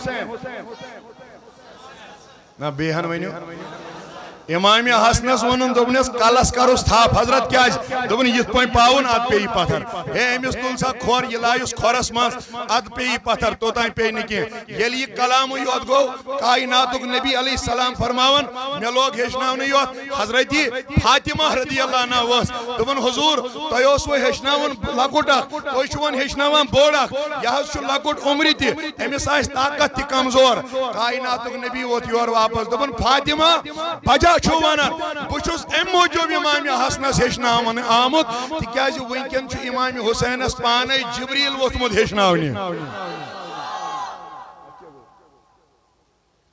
نا بیہن وینیو امام حسنس ونن دوپنس کلس کروس تھاپ حضرت کیا دوپن یت پویں پاون ات پی پتھر ہے امس تل سا کھور یہ لایس کھورس مز ات پی پتھر توتاں پی نکی یل یہ کلام یوت گو کائناتک نبی علیہ السلام فرماون مے لوگ ہیچناون یوت حضرت فاطمہ رضی اللہ عنہ وس دوپن حضور تۄہہِ اوسوٕ ہیچناون لکٹ اکھ تُہۍ چھِوون ہیچناوان بوڑ اکھ یہ حظ چھُ لکٹ عمری تہِ امس آسہِ طاقت تہِ کمزور کائناتک نبی ووت یور واپس دوپن فاطمہ بجا چھو ونان بچوس ام موجود امام حسنس ہیچناون آمد تکیاز ونکن چھُ امام حسینس پانے جبریل ووتمُت ہیچناونہِ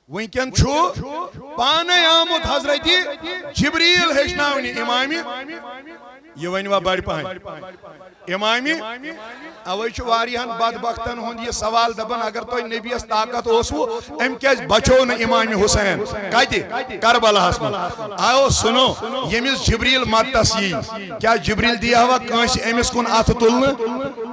ونکن چھو پانے آمد حضرت جبریل ہشناونی امامی یہ ونوا بڑ پائیں امامی اوے چھو واریہن بدبختن ہند یہ سوال دبن اگر تو نبی اس طاقت ہوسو ام کیس بچو نا امام حسین کہتی کربلا حسن آؤ سنو یمیس جبریل ماتس یہ کیا جبریل دیا ہوا کانش امس کن آتھ تلن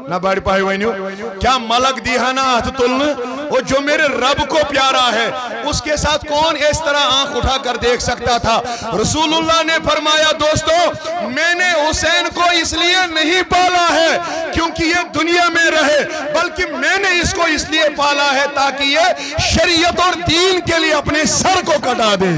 نہ بڑ پائے ونیو کیا ملک دیا نا آتھ تلن وہ جو میرے رب کو پیارا ہے اس کے ساتھ کون اس طرح آنکھ اٹھا کر دیکھ سکتا تھا رسول اللہ نے فرمایا دوستو میں نے حسین کو اس لیے نہیں پالا ہے کیونکہ یہ دنیا میں رہے بلکہ میں نے اس کو اس لیے پالا ہے تاکہ یہ شریعت اور دین کے لیے اپنے سر کو کٹا دے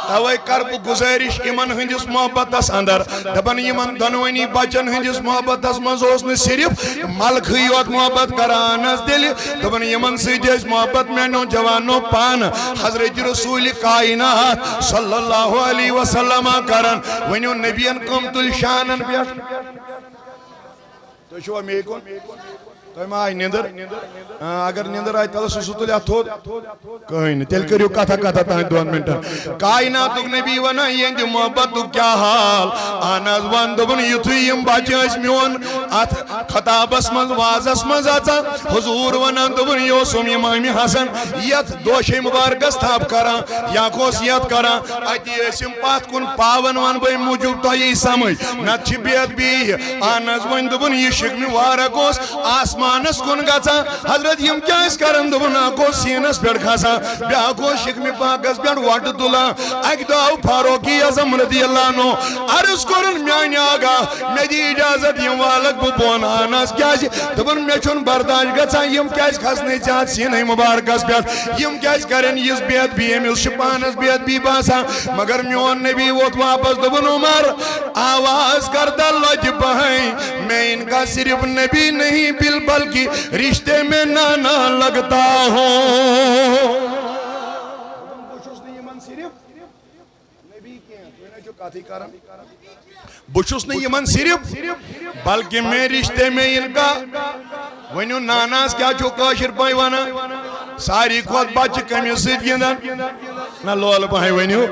اوے کرب گزارش ایمن ہندس محبت اندر دبن یمن دنوانی بچن ہندس محبت مزوس نے صرف ملکھی یوت محبت کرانس دل دبن یمن سیدیس محبت میں نوجوانوں پان حضرت رسول کائنات صلی اللہ علیہ وسلم کرن ونیو نبیان قمت الشانن بیٹ تو شو میں کون تو میں آئی نیندر اگر نیندر آئی تلا سو تلیا تھود کہیں نہیں تیل کریو کتا کتا تاہیں 2 منٹر کائنات نبی ونا یہ دی محبت کیا حال آناز وان دبن یتویم باچی اس میون آت خطاب اسمز واز اسمز آتا حضور ونا دبن یوسم امام حسن یت دوشی مبارکس تھاب کرا یا خوصیت کرا آتی اسم پات کن پاون وان بھائی موجود تو یہ سمجھ نت چھ بیت بھی آناز وان دبن یہ شکمی وارکوس آسمانس کن گاتا حضرت یم کیا اس کرن دبن آکو سینس بیڑ کھاسا بیاکو شکمی پاکس بیڑ واٹ دلا ایک دعو فاروقی اعظم رضی اللہ عنہ عرض کرن میانی آگا میں دی اجازت یم والک ببون آناس کیا جی دبن میں چون برداشت گتا یم کیا اس کھسنے چاہت سینہ مبارکس بیڑ یم کیا اس کرن یس بیت بھی امیل شپانس بیت بھی باسا مگر میون نبی ووت واپس دبن عمر آواز کردہ لج بہائیں میں ان کا صرف نبی نہیں بلکہ رشتے میں نانا لگتا ہوں بچوس نہیں یمن صرف بلکہ میں رشتے میں ان کا ونیو ناناس کیا چھو کاشر پائی وانا ساری خود بچ کمی سید گیندن نا لول پائی ونیو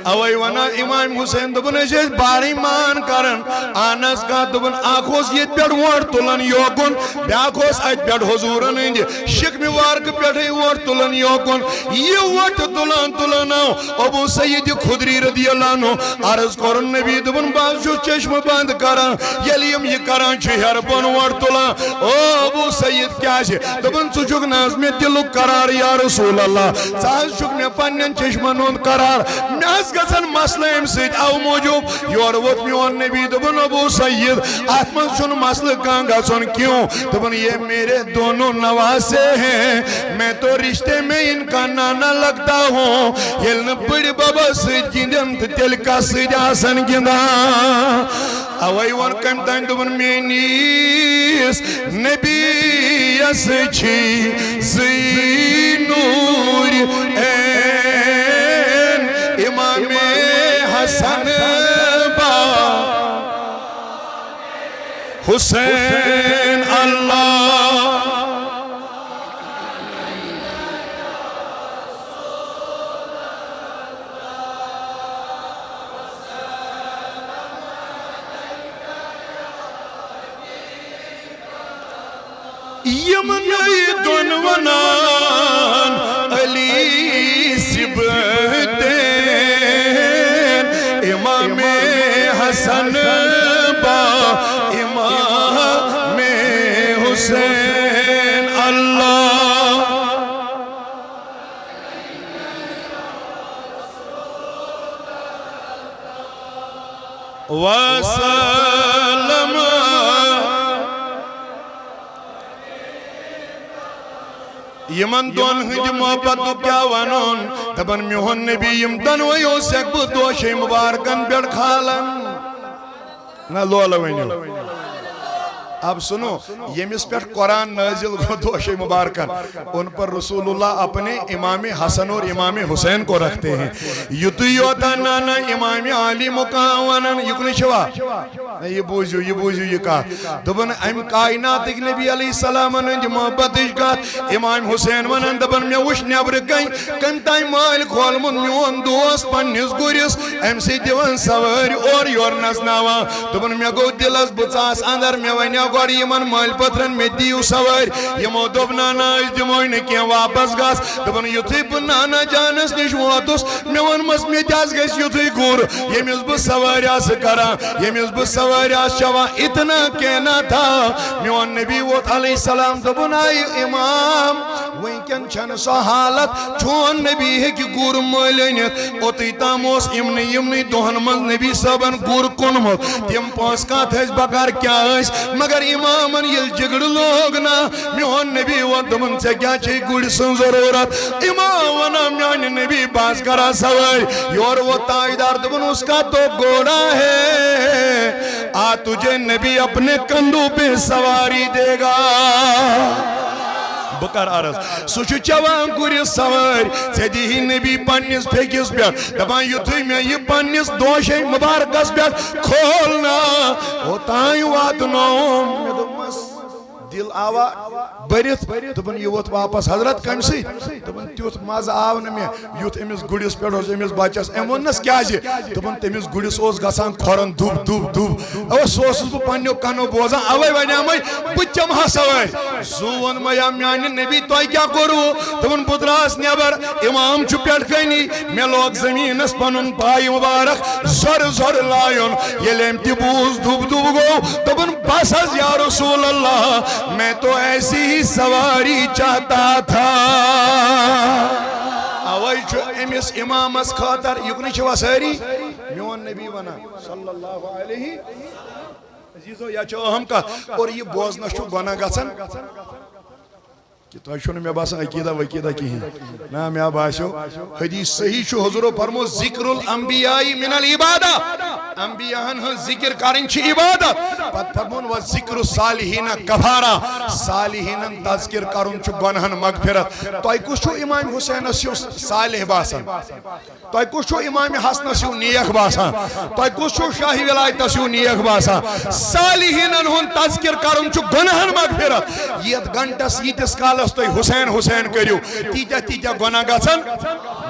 اوئی وانا امام حسین دبن ایسے باری مان کرن آناس کا دبن آخوز یہ پیڑ وارد تلن یوکن بیاکوز ایت پیڑ حضورن انجی شکمی وارک پیڑ وارد تلن یوکن یہ وارد تلن ابو سید خدری رضی اللہ عنہ عرض کرن نبی دبن بازشو چشم بند کرن یلیم یہ کرن چھہر بن وارد تلن او ابو سید کیا چھے دبن سچک ناز میں دلک قرار یا رسول اللہ ساز شک میں پنن چشمن ہند قرار ناز گزن مسئلہ امسید او موجود یور وط میون نبی دبن ابو سید آتمن سن مسئلہ کانگا سن کیوں دبن یہ میرے دونوں نواسے ہیں میں تو رشتے میں ان کا نانا لگتا ہوں یہ نپڑ بابا سید گندن تل کا سید آسن گندہ اوئی ون کم تائن دبن میں نیس نبی اس چھی زینور این امام حسن با حسین اللہ یمنی دون ونان علی سبتین امام حسن با امام حسین اللہ وسلم یمن دون ہند محبت کیا ونون دبن میون نبی یم دنویو سکبو دوشی مبارکن بیڑ کھالن نا لولا وینیو اب سنو یمس پر قرآن نازل گو دوشی مبارکن ان پر رسول اللہ اپنے امام حسن اور امام حسین کو رکھتے ہیں یوتا نانا امام علی مقاونن یکنی شوا یہ بوجھو یہ کہا دبن ام کائنات نبی علیہ السلام انج محبت اشکات امام حسین ونن دبن میں وش نیبر گئی کم تائی مال کھولمن میون دوست پنیس گوریس ام سی دیون سواری اور یور نسناوا دبن میں گو دلس بچاس اندر میں ونیا گوڑی یمن مال پترن میں دیو سواری یمو دب نانا اس دموئی نکیا واپس گاس دبن یوتھی بن نانا جانس نش واتوس میون مس میں جاز گیس یوتھی گور یمیز بس سواری آس کرا یمیز بس سواری آس شوا اتنا کہنا تھا میون نبی ووت علیہ السلام دبن آئی امام وینکن چھن سا حالت چون نبی ہے کہ گور مولینت اوتی تاموس امنی دوہن مز نبی صاحبن گور کنمت تیم پانس کا تھیس بکار کیا اس مگر امامن یل جگڑ لوگ نا میون نبی وندمن سے کیا چھے گوڑ سن ضرورت امامنا میون نبی باز کرا سوائے یور وہ تائیدار دبن اس کا تو گوڑا ہے آ تجھے نبی اپنے کندھوں پہ سواری دے گا بکر عرض سوچو چوان گوری سوار سیدی ہی نبی پانیس پھیکیس بیٹ دبان یوتھی میں یہ پانیس دوشے مبارکس بیٹ کھولنا ہوتائی واتنوم میں دمس دل آوا بریت دبن یہ ووت واپس حضرت کم سی دبن تیوت ماز آونا میں یوت امیس گوڑیس پیٹ ہوز امیس بچس امونس کیا جی دبن تیمیس گوڑیس اوز گسان کھورن دوب او سوسس بو پانیو کانو بوزا اوے ونیا میں بچم ہسوائے زون میا میانی نبی توی کیا کرو دبن بدراس نیبر امام چو پیٹ گئنی میں لوگ زمین اس پنن پائی مبارک زر لائن یہ لیمتی بوز دوب گو دبن بس از یا رسول اللہ میں تو ایسی ہی سواری چاہتا تھا آوائی چھو امیس امام اس خاطر یکنی چھو ساری میون نبی ونا صلی اللہ علیہ عزیزو یا چھو ہم کا اور یہ بوزنا چھو گونا گسن کہ تو ایشون میں باسا عقیدہ وقیدہ کی ہیں نا میں باسو حدیث صحیح چھو حضورو فرمو ذکر الانبیاء من العبادہ انبیاء ہن ذکر کرن چھ عبادت پت فرمون و ذکر الصالحین کفارہ صالحین تذکر کرن چھ گنہن مغفرت تو ای کچھ چھو امام حسین اسیو صالح باسا تو ای کچھ چھو امام حسن اسیو نیک باسا تو ای کچھ چھو شاہی ولایت اسیو نیک باسا صالحین ہن تذکر کرن چھ گنہن مغفرت یہ گھنٹس یتس کال تو حسین کریو تیجا گناہ گسن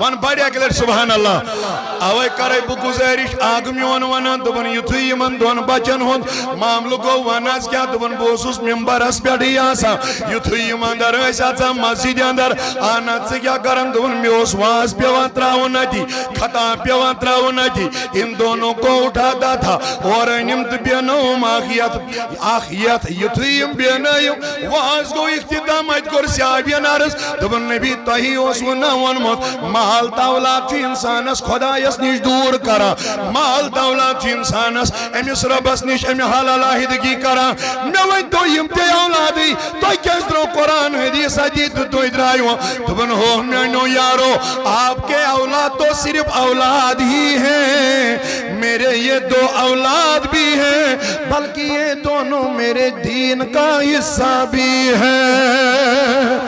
ون بڑی اکلر سبحان اللہ اوے کرے بو گزارش آگ میون ونان دبن یتھی یمن دون بچن ہون معاملہ گو وناز کیا دبن بوسوس ممبر اس پیٹھی آسا یتھی یمن در ایسا مسجد اندر آنا سے کیا کرن دبن میوس واز پیوان تراؤن دی خطا پیوان تراؤن دی ان دونوں کو اٹھاتا تھا اور نمت بینوم آخیت یتھی یم بینایم واز گو اختتام ایت کو سیابین عرض دبن نبی تہی اس ونون مت مال دولت چھ انسانس خدایس نش دور کرا مال دولت چھ انسانس امس ربس نش ام حلال عہدگی کرا میں ون تو یم تے اولادی تو کیس درو قرآن حدیث حدیث تو درایو دبن ہو میانو یارو آپ کے اولاد تو صرف اولاد ہی ہیں میرے یہ دو اولاد بھی ہیں بلکہ یہ دونوں میرے دین کا حصہ بھی ہیں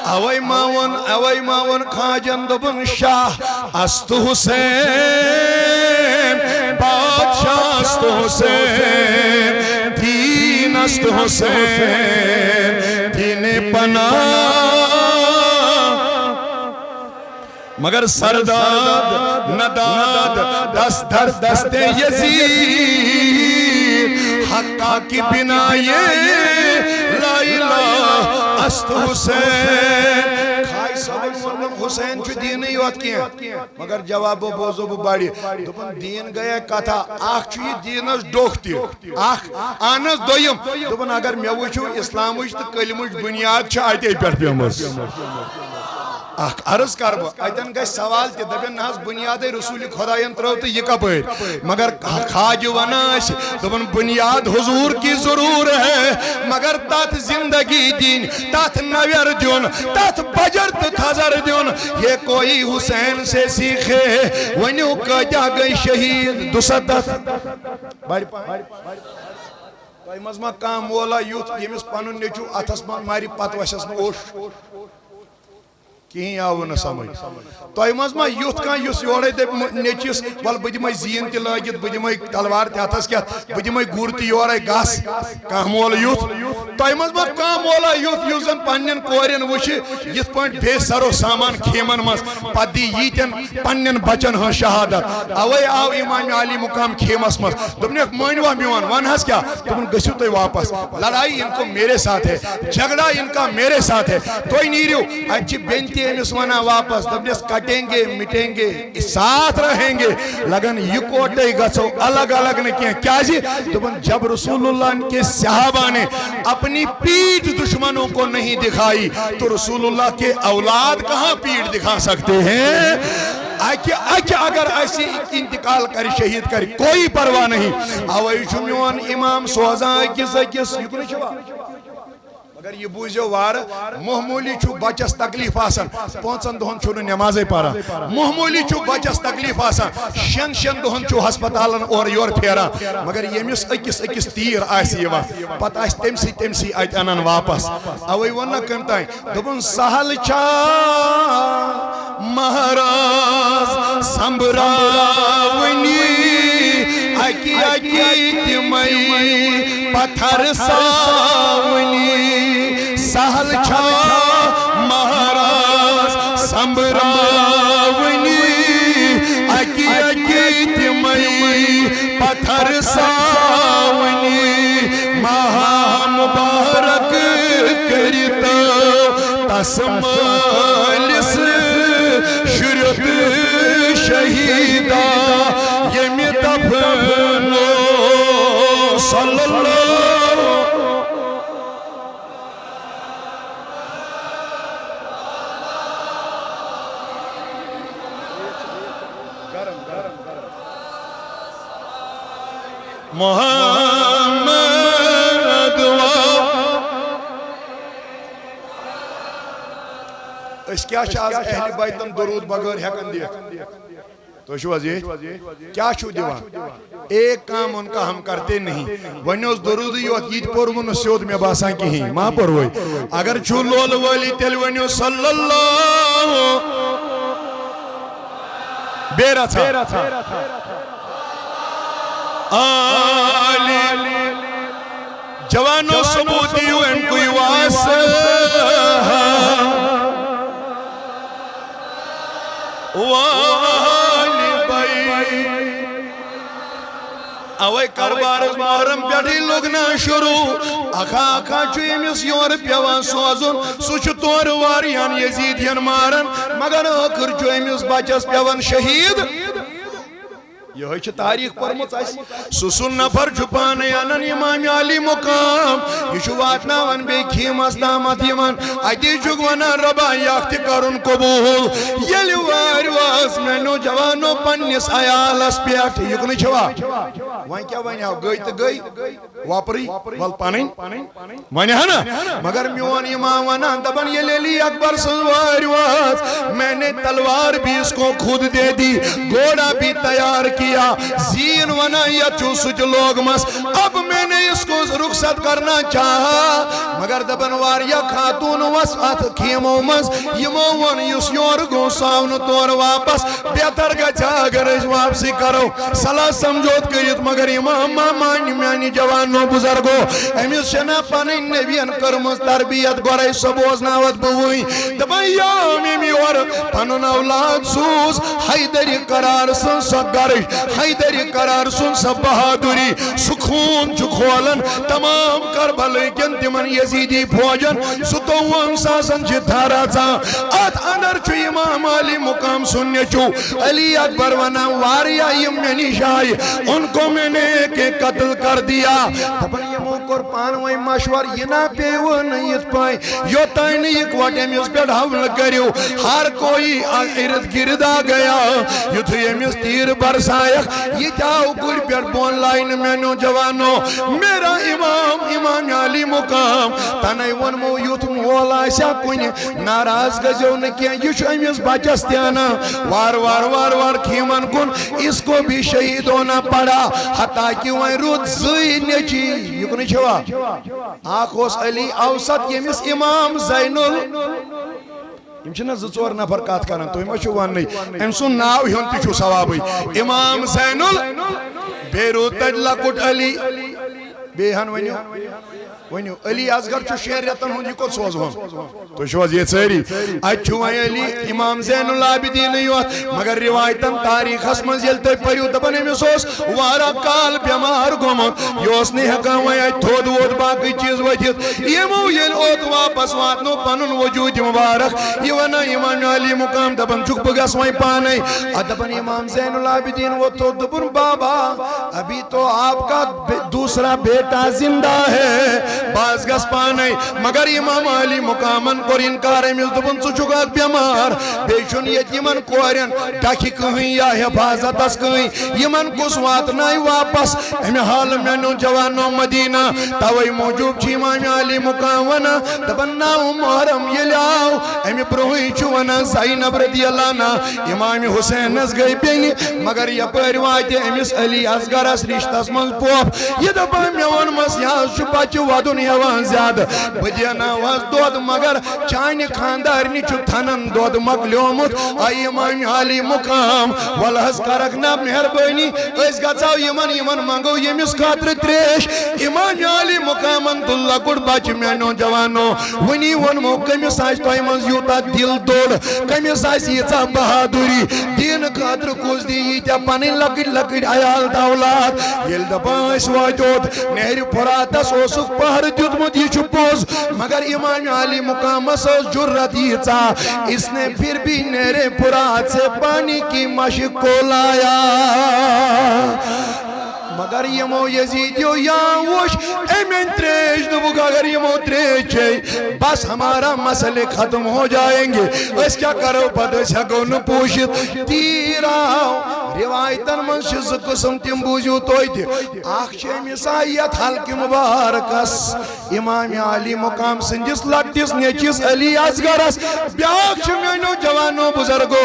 اوی ماون خاجن دبن شاہ است حسین بادشاہ است حسین دین است حسین دین پناہ مگر سرداد نداد دست در دست یزید حقا کی بنا یہ لا الہ است حسین کھائی سبن حسین چو دین یوت کیا مگر جواب بوزو باری دبن دین گیا کتا آخ چو یہ دینس ڈوکتی آخ آنس دویم دبن اگر میں وچو اسلاموش تو کلموش بنیاد چھ آئیتے پر پیمس اخ عرض کربو ایتن گئی سوال تی دبین ناز بنیاد رسول خدایان ترو تو یہ کپر مگر خاج وناش دبن بنیاد حضور کی ضرور ہے مگر تات زندگی دین تات نویر دیون تات بجر تھزر دیون یہ کوئی حسین سے سیکھے ونیو کجا گئی شہید دو ستت تۄہہِ منٛز ما کانٛہہ مولا یُتھ ییٚمِس پنُن نیٚچوٗ اَتھس منٛز مارِ پتہٕ وَسٮ۪س نہٕ اوٚش کِہیٖنۍ آوٕ نہٕ سمجھ تۄہہِ منٛز ما یُتھ کانٛہہ یُس یورے دَپہِ نیٚچوِس وَلہٕ بہٕ دِمے زیٖن تہِ لٲگِتھ بہٕ دِمے تلوار تہِ اَتھس کٮ۪تھ بہٕ دِمے گُر تہِ یورے گژھ کانٛہہ مول یُتھ تۄہہِ منٛز ما کانٛہہ مولا یُتھ یُس زن پننٮ۪ن کورٮ۪ن وٕچھِ یِتھ پٲٹھۍ بے سرو سامان خیمن منٛز پتہٕ دی ییٖتٮ۪ن پننٮ۪ن بچن ہٕنٛز شہادت اوے آو امام علی مقام خیمس منٛز دوٚپنکھ مٲنۍوا میون ون حظ کیٛاہ دوٚپُن گٔژھِو تُہۍ واپس لڑائی ان کو میرے ساتھ ہے جھگڑا ان کا میرے ساتھ ہے تُہۍ نیٖرِو اتہِ چھِ بیٚنہِ تہِ أمِس ونان واپس دوٚپنس کٹیں گے مٹیں گے ساتھ رہیں گے لگن یکوٹے گژھو الگ الگ نہ کینٛہہ کیازِ دوٚپُن جب رسول اللہ کے صحابہ نے اپنی پیٹھ دشمنوں کو نہیں دکھائی تو رسول اللہ کے اولاد کہاں پیٹھ دکھا سکتے ہیں اگر ایسی انتقال کر شہید کر کوئی پرواہ نہیں اوے چھُ میون امام سوزان أکِس یُکنُے چھُوا مگر یہ بوٗزِو وارٕ معموٗلی چھُ بچس تکلیف آسان 5 دۄہن چھُ نہٕ نٮ۪مازے پران معموٗلی چھُ بچس تکلیف آسان 6 دۄہن چھُ ہسپتالن اورٕ یورٕ پھیران مگر ییٚمِس أکِس تیٖر آسہِ یِوان پتہٕ آسہِ تٔمسٕے اَتہِ اَنان واپس اوے ووٚن نہ کٔمۍ تانۍ دوٚپُن سہل چھا مہراز سنبراونی اکی تِمے پتھر ساونی سہل چھا مہراز سنبراونی اکی تِمے پتھر ساونی ماہ مبارک کرتا تس مالس شرط شہیدہ یمی دفنو صلی اللہ محمد اس کیا آز اہل بیتن درود بغیر ہیکن دِتھ تو چھو حظ یہ کیا چھو دیوان ایک کام ان کا ہم کرتے نہیں ونی اس درود یوت یت پورون سیود میں باسان کی ہی ماں پر ہوئی اگر چھو لول والی تیل ونی صلی اللہ بیرا تھا آلی جوانو ثبوتیو ان کوئی واسہ والی بائی اوے کربارز محرم پیٹھی لگنا شروع اکھا چھو امیس یور پیوان سوزن سوچ تور واریان یزیدین مارن مگر آخر چھو امیس بچس پیوان شہید یہ چھو تاریخ پرمت آئی سن نفر چھپانے آنن امام علی مقام یہ چھو واتنا ون بے خیمس دامت یمن ایتی چھو گونا ربا یاکتی کرن قبول یلی وار واس میں نو جوانو پنیس آیالس پیٹ یہ کنی چھوا وائن کیا وائن آو گئی تا گئی واپری وال پانین وائن ہے نا مگر میوان امام وانا دبن یہ لیلی اکبر سنوار واس میں نے تلوار بھی اس کو خود دے دی گوڑا بھی تیار کیا زین ونا یا چوسج لوگ مس اب میں نے اس کو رخصت کرنا چاہا مگر دبن واریا خاتون وسعت کھیمو مس یمو ون یس یور گو ساون تور واپس بیتر گا جاگر اس واپسی کرو صلاح سمجھوت کریت مگر امام مانی میانی جوانو بزرگو امیس شنا پانی نبیان کرمز تربیت گورائی سبوز ناوت بوئی دبن یام امی اور پنن اولاد سوز حیدری قرار سن سگرش حیدری قرار سن سب بہادری سکون چکھولن تمام کربلے کن تمن یزیدی پھوجن ستوان ساسن جتھارا تھا ات اندر چو امام علی مقام سننے چو علی اکبر ونا واریا یمنی شاہی ان کو میں نے کے قتل کر دیا تبن یہ موکر پانوئی مشور یہ نا پیو نیت پائیں یو تائن ایک واٹے میں اس پہ ڈھاول کریو ہر کوئی ارد گرد آ گیا یہ تو یہ میں تیر برسا شایخ یہ جاؤ گل پر بون لائن میں نوجوانو میرا امام علی مقام تنائی ونمو یوت مولا سا کنی ناراض گزیو نکیا یہ شو امیز بچس تیانا وار وار وار وار کھیمن کن اس کو بھی شہید ہونا پڑا حتیٰ کہ وہاں رود زی نیچی یہ کنی چھوا آخوس علی اوسط یمیس امام زین یم چھنا زٕ ژور نفر کات کران تُہۍ ما چھو وننٕے أمۍ سُنٛد ناو ہیوٚن تہِ چھُ ثوابٕے امام زین بیٚیہِ روٗد تَتہِ لۄکُٹ علی بیٚیہِ ہن ؤنِو علی اصغر چھُ 6 رٮ۪تن ہُنٛد یہِ کوٚت سوزہون تُہۍ چھِو حظ ییٚتہِ سٲری اَتہِ چھُ وۄنۍ علی امام زین العابدیٖنٕے یوت مگر رِوایتن تاریٖخس منٛز ییٚلہِ تُہۍ پٔرِو دپان أمِس اوس واریاہ کال بٮ۪مار گوٚمُت یہِ اوس نہٕ ہٮ۪کان وۄنۍ اَتہِ تھوٚد ووٚد باقٕے چیٖز ؤتھِتھ یِمو ییٚلہِ اوٚت واپس واتنو پنُن وجوٗد مُبارک یہِ ونان امام علی مقام دپان چھُکھ بہٕ گژھٕ وۄنۍ پانے ادٕ دپان امام زین العابدیٖن ووت تھوٚد دوٚپُن بابا ابھی تو آپ کا دوسرا بیٹا زندہ ہے باز گس پانے مگر امام علی مقامن کور انکار امس دپن ژٕ چھُکھ اکھ بٮ۪مار بیٚیہِ چھُنہٕ ییٚتہِ یِمن کورٮ۪ن ڈکھِ کٕہٕنۍ یا حفاظتس کٕہٕنۍ یِمن کُس واتنایہِ واپس امہِ حالہٕ مےٚ نیوٗ جوانو مدینہ توے موٗجوٗب چھُ امام علی مقام ونان دپان 9 محرم ییٚلہِ آو امہِ برونٛہٕے چھُ ونان زینب رضی اللہ عنہا امام حسینس گٔے بیٚنہِ مگر یپٲرۍ واتہِ أمِس علی اصغرس رشتس منٛز پوٚپھ یہِ دپان مےٚ ووٚنمس یہِ حظ چھُ بچہِ ودُن ہٮ۪وان زیادٕ بہٕ دیناوہس دۄد مگر چانہِ خاندارنہِ چھُ تھنن دۄد مۄکلیومُت آیہِ امام علی مقام ول حظ کرکھ نا مہربٲنی أسۍ گژھو یِمن منگو ییٚمِس خٲطرٕ تریش امام علی مقامن تُل لۄکُٹ بچہِ میانیو جوانو وٕنی ووٚنمو کٔمِس آسہِ تۄہہِ منٛز یوٗتاہ دِل دوٚر کٔمِس آسہِ ییٖژاہ بہادُری دیٖنہٕ خٲطرٕ کُس دی ییٖتیاہ پنٕنۍ لۄکٕٹۍ لۄکٕٹۍ عیال دولات ییٚلہِ دپان ٲسۍ واتہِ اوٚت نہرِ فراتس اوسُکھ پہرٕ دیُتمُت یہِ چھُ پوٚز مگر امام علی مقامس ٲس جُرت ییٖژاہ اس نے پھر بھی نہرِ فرات سے پانی کی مشق کو لایا مگر یمو یزیدیو یا وش ایمن تریش دوبک اگر یمو تریش چاہی بس ہمارا مسئلے ختم ہو جائیں گے اس کیا کرو پدس ہکو نو پوشت تیر آو روایتن من شز قسم تیم بوزیو توی تھی آخ شیمی سائیت حلق مبارکس امام علی مقام سنجس لٹس نیچس علی اصغرس بیاک شمینو جوانو بزرگو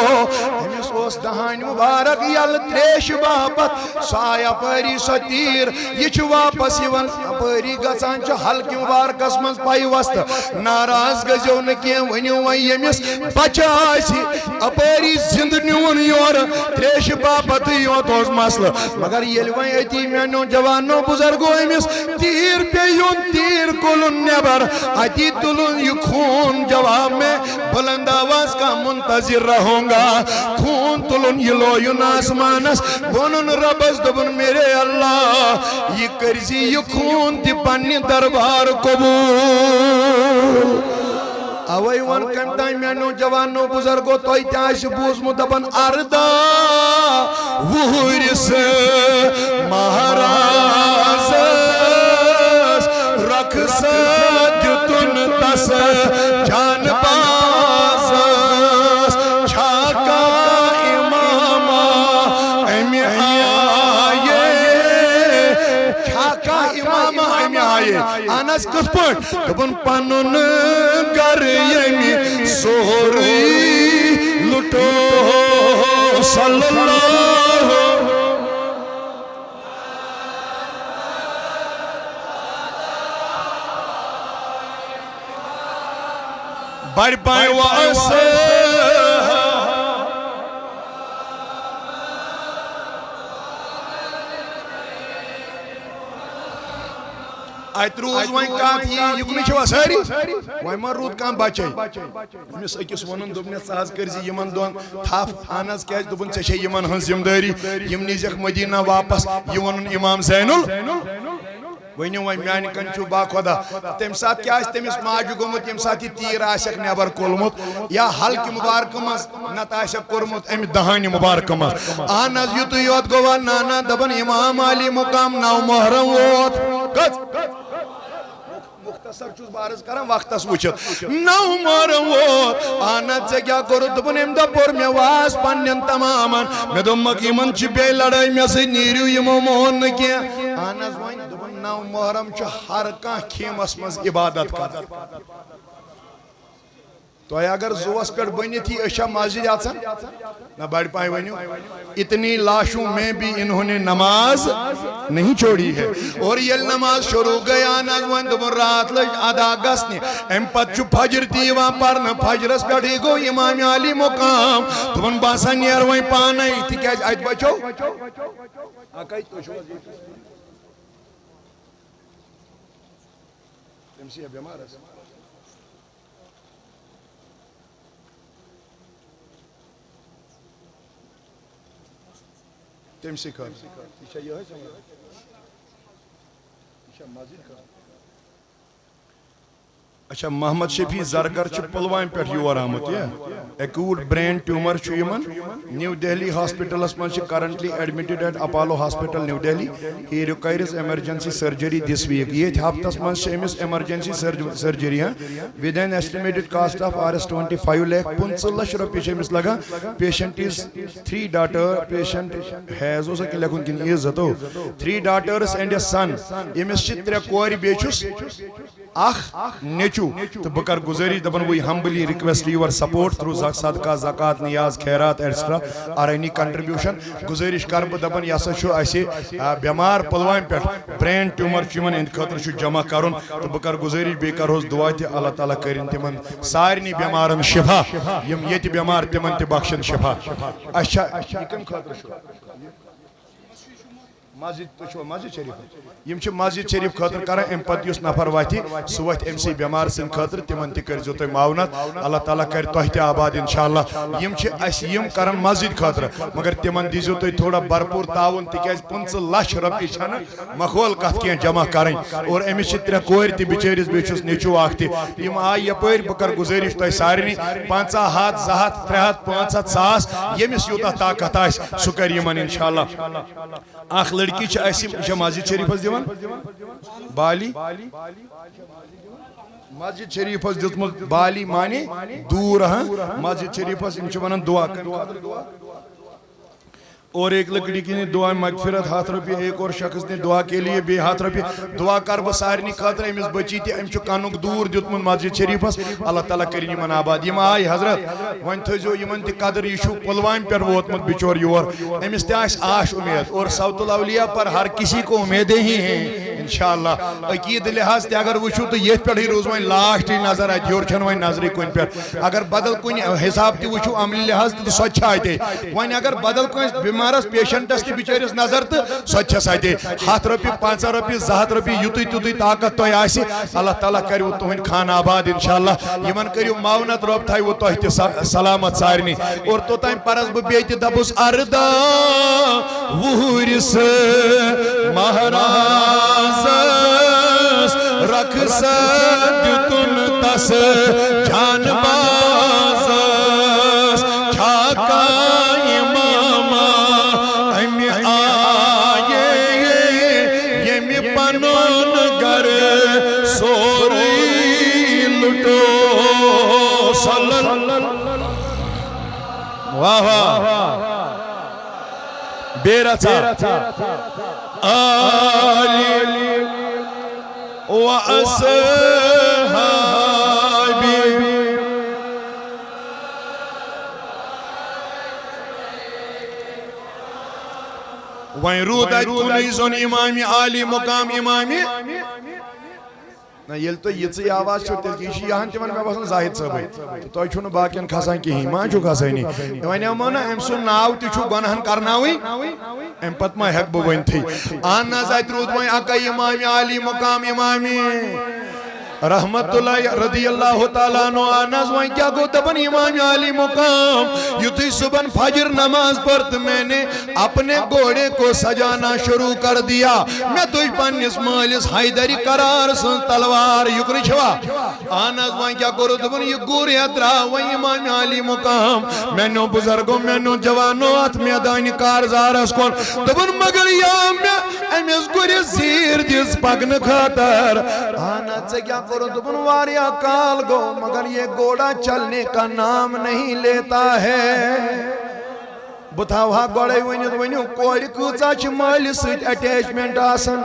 ہمیس اوس دہانی مبارک یل تریش باپت سایہ پری ستیر یہ چھو واپس یون اپری گسان چھو حلق مبارکس من پائی وست ناراض گزیو نکیم ونیو وی یمیس بچا آسی اپری زند نیون یور تریش باپت یون توز مسل مگر یل وی ایتی میانو جوانو بزرگو یمیس تیر پیون تیر کلن نیبر ایتی تلن یہ خون جواب میں بلند آواز کا منتظر رہوں گا خون تلن یہ لویون آسمانس بونن ربز دبن میرے اللہ یہ کرزی یہ خون تی پنی دربار قبول اوئی وان کمتائی میانو جوانو بزرگو توی تیاش بوز مدبن اردا وورس مہراز رکھس جتن تس جان باز چھاکا اماما امی آئے چھاکا اماما امی آئے آناس کس پوٹ دبن پانون گر یمی سوری لٹو صلی اللہ بڑھ پائے واسے آیت روز وائن کات یہ کنی چھوا ساری وائن ما رود کام بچائی ہمیس اکیس ونن دوبنے ساز کرزی یمن دون تھاف آناز کیاج دوبن چشے یمن ہن زمداری یمنی زیخ مدینہ واپس یونن امام زینل ونیو وائن میانی کنچو با خدا تم ساتھ کیا اس تمیس ماجو گمت یم ساتھی تیر آشک نیبر کولمت یا حلق مبارکمز نت آشک کرمت امی دہانی مبارکمز آناز یوتو یوت گوا نانا دبن امام علی مقام 9 محرم ووت کت مختصر چھُس بہٕ عرض کران وقتس وٕچھِتھ 9 محرم ووت اہن حظ ژےٚ کیٛاہ کوٚرُتھ دوٚپُن اَمہِ دۄہ پوٚر مےٚ واز پننٮ۪ن تمامن مےٚ دوٚپمکھ یِمن چھِ بیٚیہِ لڑٲے مےٚ سۭتۍ نیٖرِو یِمو مون نہٕ کینٛہہ اہن حظ وۄنۍ دوٚپُن 9 محرم چھُ ہر کانٛہہ خیمس منٛز عبادت کران تۄہہِ اگر زُوس پٮ۪ٹھ بٔنِتھ یی أسۍ چھا مسجد اژان نہ بڑِ پایہِ ؤنِو اتنی لاشوں میں بھی انہوں نے نماز نہیں چھوڑی ہے اور ییٚلہِ نماز شروع گٔے اہن حظ وۄنۍ دوٚپُن رات لٔج ادا گژھنہِ اَمہِ پتہٕ چھُ فجر تہِ یِوان پرنہٕ فجرس پٮ۪ٹھٕے گوٚو امام علی مقام دوٚپُن بہٕ ہسا نیرٕ وۄنۍ پانے تِکیٛازِ اتہِ بچو تٔمسٕے بٮ۪مار حظ تٔمسٕے خٲطرٕ یہِ چھا یِہوٚے سوال یہِ چھا مسجد خٲطرٕ اچھا محمد شفیع زرگر چھُ پُلوامہِ پٮ۪ٹھ یور آمُت ایکوٗٹ برین ٹیوٗمر چھُ یِمن نیو دہلی ہاسپٹلس منٛز چھِ currently admitted at Apollo hospital New Delhi he requires emergency surgery this week ییٚتہِ ہفتس منٛز چھِ أمِس emergency surgery with an estimated cost of Rs 25 lakh 15 لچھ رۄپیہِ چھِ أمِس لگان patient is 3 daughter patient has اوسا کینٛہہ لیکھُن کِنہٕ ایز ہتو 3 daughters and a son أمِس چھِ 3 کورِ بیٚیہِ چھُس اکھ نیٚچوٗ تہٕ بہٕ کرٕ گُزٲرِش دپان وی ہمبلی رِکویسٹ یور سپورٹ تھروٗ صدقہ زکات نیاز خیرات ایٹسٹرا آر اینی کنٹربیوشن گُزٲرِش کرٕ بہٕ دپان یہِ ہسا چھُ اَسہِ بٮ۪مار پُلوامہِ پٮ۪ٹھ برین ٹیوٗمر چھُ یِمن اَمہِ خٲطرٕ چھُ جمع کرُن تہٕ بہٕ کرٕ گُزٲرِش بیٚیہِ کرہوس دُعا تہِ اللہ تعالیٰ کٔرِنۍ تِمن سارنٕے بٮ۪مارن شفا یِم ییٚتہِ بٮ۪مار تِمن تہِ بخشن شفا اَسہِ چھا یہِ کَمہِ خٲطرٕ چھُ مسجد تُہۍ چھُوا مسجد شریٖف یِم چھِ مسجد شریٖف خٲطرٕ کران اَمہِ پتہٕ یُس نفر وتھِ سُہ وتھِ أمسٕے بٮ۪مار سٕنٛدِ خٲطرٕ تِمن تہِ کٔرۍزیو تُہۍ معاونت اللہ تعالیٰ کرِ تۄہہِ تہِ آباد انشاءاللہ یِم چھِ اَسہِ یِم کران مسجد خٲطرٕ مگر تِمن دیٖزیو تُہۍ تھوڑا بھرپوٗر تعاوُن تِکیٛازِ 15 لچھ رۄپیہِ چھنہٕ مخول کتھ کینٛہہ جمع کرٕنۍ اور أمِس چھِ 3 کورِ تہِ بِچٲرِس بیٚیہِ چھُس نیٚچوٗ اکھ تہِ یِم آیہِ یپٲرۍ بہٕ کرٕ گُزٲرِش تۄہہِ سارنٕے 50 ہتھ 2 ہتھ 3 ہتھ 5 ہتھ ساس ییٚمِس یوٗتاہ طاقت آسہِ سُہ کرِ یِمن انشاءاللہ اکھ لڑکی چھِ اَسہِ مسجد شریٖفس دِوان بالی مسجد شریٖفس دیُتمُت بالی مانے دوٗر مسجد شریٖفس یِم چھِ ونان دُعا اور ایک لکڑی کی نے دعا مغفرت 100 رۄپیہِ ایک اور شخص نے دعا کے لیے بیٚیہِ 100 رۄپیہِ دعا کر بہٕ سارنٕے خٲطرٕ أمِس بچی تہِ أمۍ چھُ کنُک دوٗر دیُتمُت مسجد شریٖفس اللہ تعالیٰ کٔرِنۍ یِمن آباد یِم آیہِ حضرت وۄنۍ تھٲیزیو یِمن تہِ قدر یہِ چھُ پُلوامہِ پٮ۪ٹھ ووتمُت بِچور یور أمِس تہِ آسہِ آش اُمید اور صوت الاولیاء پر ہر کسی کو امیدیں ہی ہیں انشاءاللہ عقیٖد لحاظ تہِ اگر وٕچھو تہٕ ییٚتھۍ پٮ۪ٹھٕے روٗز وۄنۍ لاسٹٕچ نظر اَتہِ یورٕ چھَنہٕ وۄنۍ نظرٕے کُنہِ پٮ۪ٹھ اگر بدل کُنہِ حساب تہِ وٕچھو عملہِ لحاظ تہٕ سۄ تہِ چھِ اَتے وۄنۍ اگر بدل کٲنٛسہِ بٮ۪مارس پیشنٹس تہِ بِچٲرِس نظر تہٕ سۄ تہِ چھَس اَتے 100 رۄپیہِ 50 رۄپیہِ 200 رۄپیہِ یُتُے تیُتُے طاقت تۄہہِ آسہِ اللہ تعالیٰ کَرِوٕ تُہٕنٛدۍ خانہٕ آباد انشاءاللہ یِمن کٔرِو معاونت رۄب تھایوٕ تۄہہِ تہِ سلامت سارنٕے اور توٚتام پرس بہٕ بیٚیہِ تہِ دپُس ارداہ وُہُرِس مہرازس رقصت دیُتُن تس جان بازس چھاکا اماما امہِ آیے ییٚمہِ پنُن گرٕ سورُے لُٹو واہ واہ بے رژھا آلِ وَأَصْحَابِ وۄنۍ روٗد اَتہِ کُنُے زوٚن اِمامہِ عالی مُقام اِمامہِ نہ ییٚلہِ تُہۍ یِژٕے آواز چھُو تیٚلہِ یہِ چھِ یِہَن تِمن مےٚ باسان زاہد صٲبٕے تہٕ تۄہہِ چھُو نہٕ باقین کھسان کِہیٖنۍ ما چھُ کھسٲنی وَنیٛومو نا أمۍ سُنٛد ناو تہِ چھُ گۄنہن کرناوٕنۍ اَمہِ پتہٕ ما ہٮ۪کہٕ بہٕ ؤنتھٕے اہن حظ اَتہِ روٗد وۄنۍ اَکے اِمامہِ عالی مُقام اِمامہِ رحمت اللہ رضی اللہ تعالیٰ عنہ اہن حظ وۄنۍ کیٛاہ گوٚو دپان اِمامہِ عالی مُقام یُتھُے صُبحن فجر نماز پٔر تہٕ میں نے اپنے گھوڑے کو سجانا شروع کر دیا مےٚ تُج پننِس مٲلِس حیدرِ قرار سٕنٛز تلوار یُکنٕے چھوا اہن حظ وۄنۍ کیٛاہ کوٚرُتھ دوٚپُن یہِ گُر ہٮ۪تھ درٛاو وۄنۍ اِمامہِ عالی مُقام میٛانیو بُزرگو میٛانیو جوانو اتھ میدانہِ کارزارس کُن دوٚپُن مگر یا مےٚ أمِس گُرِس زیٖر دِژ دِژ پکنہٕ خٲطر آنا ژےٚ کیٛاہ کوٚرُتھ دوٚپُن واریاہ کال گوٚو مگر یہ گھوڑا چلنے کا نام نہیں لیتا ہے بہٕ تھاوہا گۄڈَے ؤنِتھ ؤنِو کورِ کۭژاہ چھِ مٲلِس سۭتۍ اٹیچمنٹ آسان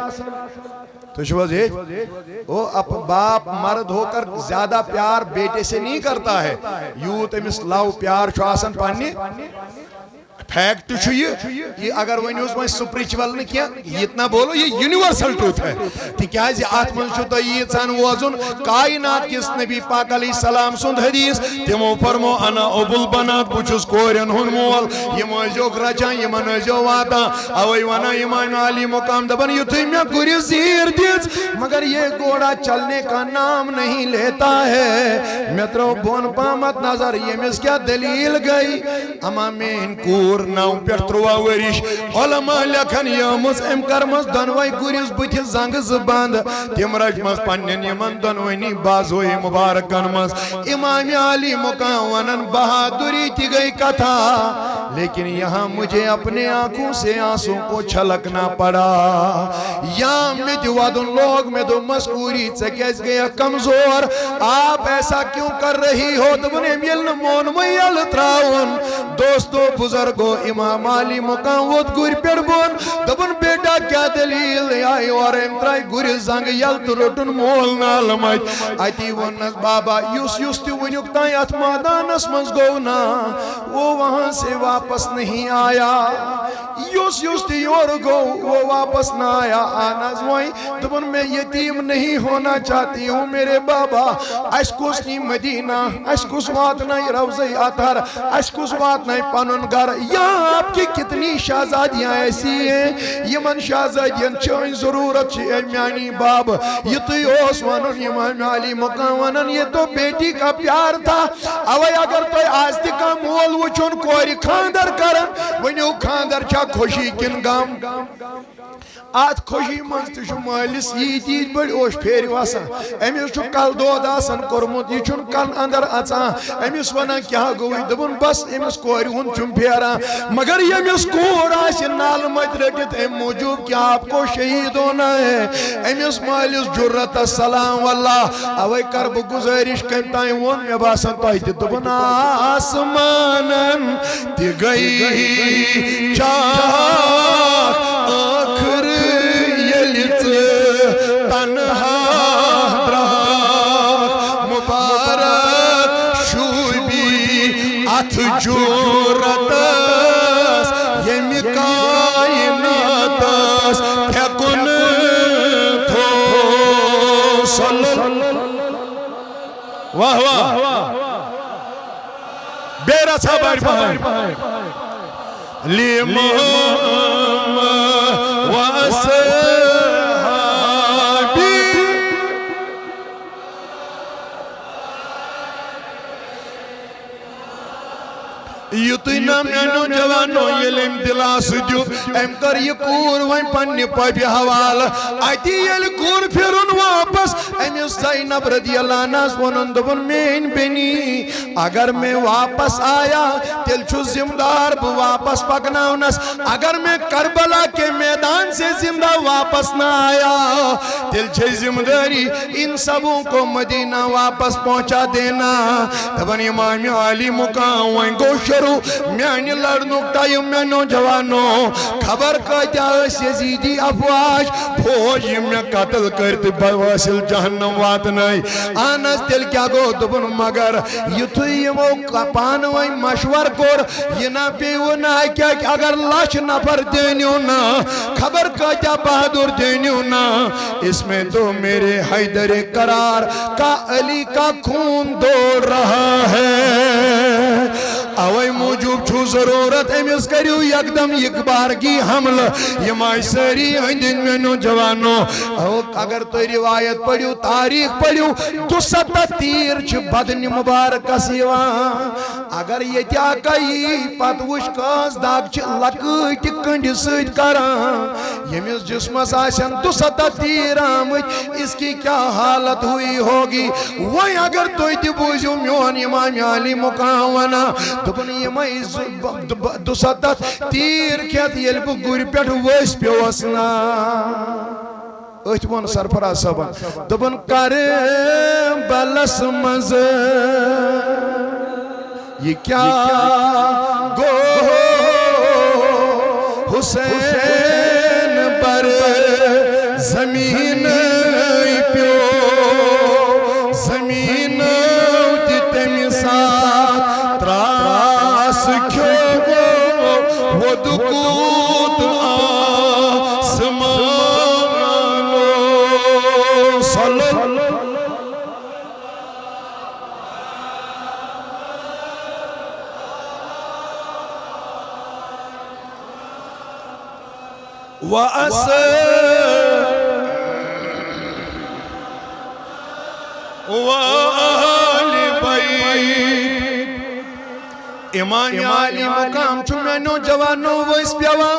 تُہۍ چھِو حظ ییٚتہِ وہ باپ مرد ہو کر زیادہ پیار بیٹے سے نہیں کرتا ہے یوت أمِس لو پیار چھُ آسان پننہِ فیکٹ چھُ یہ اگر ونیوس میں سپریچول نہ کیا اتنا بولو یہ یونیورسل ٹروتھ ہے تکیاز ات من چھو تو یژان وزن کائنات کس نبی پاک علیہ السلام سند حدیث تمو فرمو انا ابو البنات بچس کورن ہن مول یم ازوک رچان یمن ازو واتا اوی ونا امام علی مقام دبن یتھی میں گری زیر دِژ مگر یہ گھوڑا چلنے کا نام نہیں لیتا ہے میں ترو بون پامت نظر یمس کیا دلیل گئی اما میں ان کو نو پہ 13 ورش علماء لکھن یمس ام کرمس دنوے گریز بت زنگ زبند تم رجمس پنن یمن دنوینی بازوئی مبارکن مس امام علی مقام ونن بہادری تھی گئی کتھا لیکن یہاں مجھے اپنے آنکھوں سے آنسوں کو چھلکنا پڑا یہاں میں دیوادن لوگ میں دو مسکوری چکیز گیا کمزور آپ ایسا کیوں کر رہی ہو دبنے میل مون میل تراؤن دوستو بزرگو امام علی مقام وود گر پر بون دبن بیٹا کیا دلیل آئی اور امترائی گر زنگ یل تو روٹن مول نالمائت آتی ونس بابا یوس تی ونیکتائی ات مادانس منز گونا وہ وہاں سے واپس نہیں آیا یوس تی یور گو وہ واپس نہ آیا آناز وائی دبن میں یتیم نہیں ہونا چاہتی ہوں میرے بابا اشکوسنی مدینہ اشکوس واتنا روزی آتھار اشکوس واتنا پانون گر یہاں آپ کی کتنی شہزادیاں ایسی ہیں یمن شہزادیاں چوئیں ضرورت چھے میانی باب یہ تو اوس ونن امام علی مقام ونن یہ تو بیٹی کا پیار تھا اوے اگر تو آستی کا مول وچون کوئی کھاندر کرن ونیو کھاندر چا خوشی کن گام آت خوشی منز تشو مالس یہ چیز بڑی اوش پھیری واسا امیس چھو کل دود آسن کرمت یہ چھون کل اندر اچان امیس ونا کیا گوئی دبن بس امیس کوری ہن چون پھیرا مگر یہ امیس کور آسن نال مجھ رکت ام موجود کیا آپ کو شہید ہونا ہے امیس مالس جرت السلام واللہ اوے کرب گزارش کنتائیں ون میں باسن تاہتی دبن آسمانن تی گئی چاک آخر تنہا دراک مبارک شوبی ات جورتس یمی کائناتس پھیکن تھو صلی واہ واہ بیرا صاحب بہن لیمام واسر یتنا مینو جوانو یلم دلاس جو ام کر یہ کور وین پنی پاپی حوال آتی یل کور پھرن واپس امیس زینب رضی اللہ عنہ ونن دبن مین بینی اگر میں واپس آیا تیل چھو زمدار بو واپس پکناونس اگر میں کربلا کے میدان سے زندہ واپس نہ آیا تیل چھے زمداری ان سبوں کو مدینہ واپس پہنچا دینا دبن امام علی مقام وین گوشر میانی لڑنک ٹائم میں نوجوانو خبر کہتا اس یزیدی افواج فوج میں قتل کرتے بواسل جہنم واتنائی آنس دل کیا گو دبن مگر یتوی وہ پانوئی مشور کر یہ نا پیونا ہے کیا کہ اگر لاش نفر دینیو نا خبر کہتا بہادر دینیو نا اس میں تو میرے حیدر قرار کا علی کا خون دوڑ رہا ہے اوے موجود چھو ضرورت امیس کریو یکدم یک بارگی حمل یہ مائی سری ہندن میں نوجوانو اگر تو روایت پڑھیو تاریخ پڑھیو 270 تیر چھ بدن مبارک سیوان اگر یہ کیا کئی پتوش کاز داگ چھ لکٹ کنڈی سید کران یمیس جسمس آسن 270 تیر آمد اس کی کیا حالت ہوئی ہوگی وہی اگر تو بوزیو میون امام علی مقام ونا دبنی یہ میں 270 تیر کہت یہ لبو گوری پیٹ ویس پیوسنا ات ون سرفراز صاحبن دبن کربلس مز یہ کیا گو حسین پر زمین پیو زمین تی تمی ساتھ تراس کھو وہ دکوت آسمانو صلی وآل بیت امام علی مقام چھو میں نوجوانوں ویس پیوا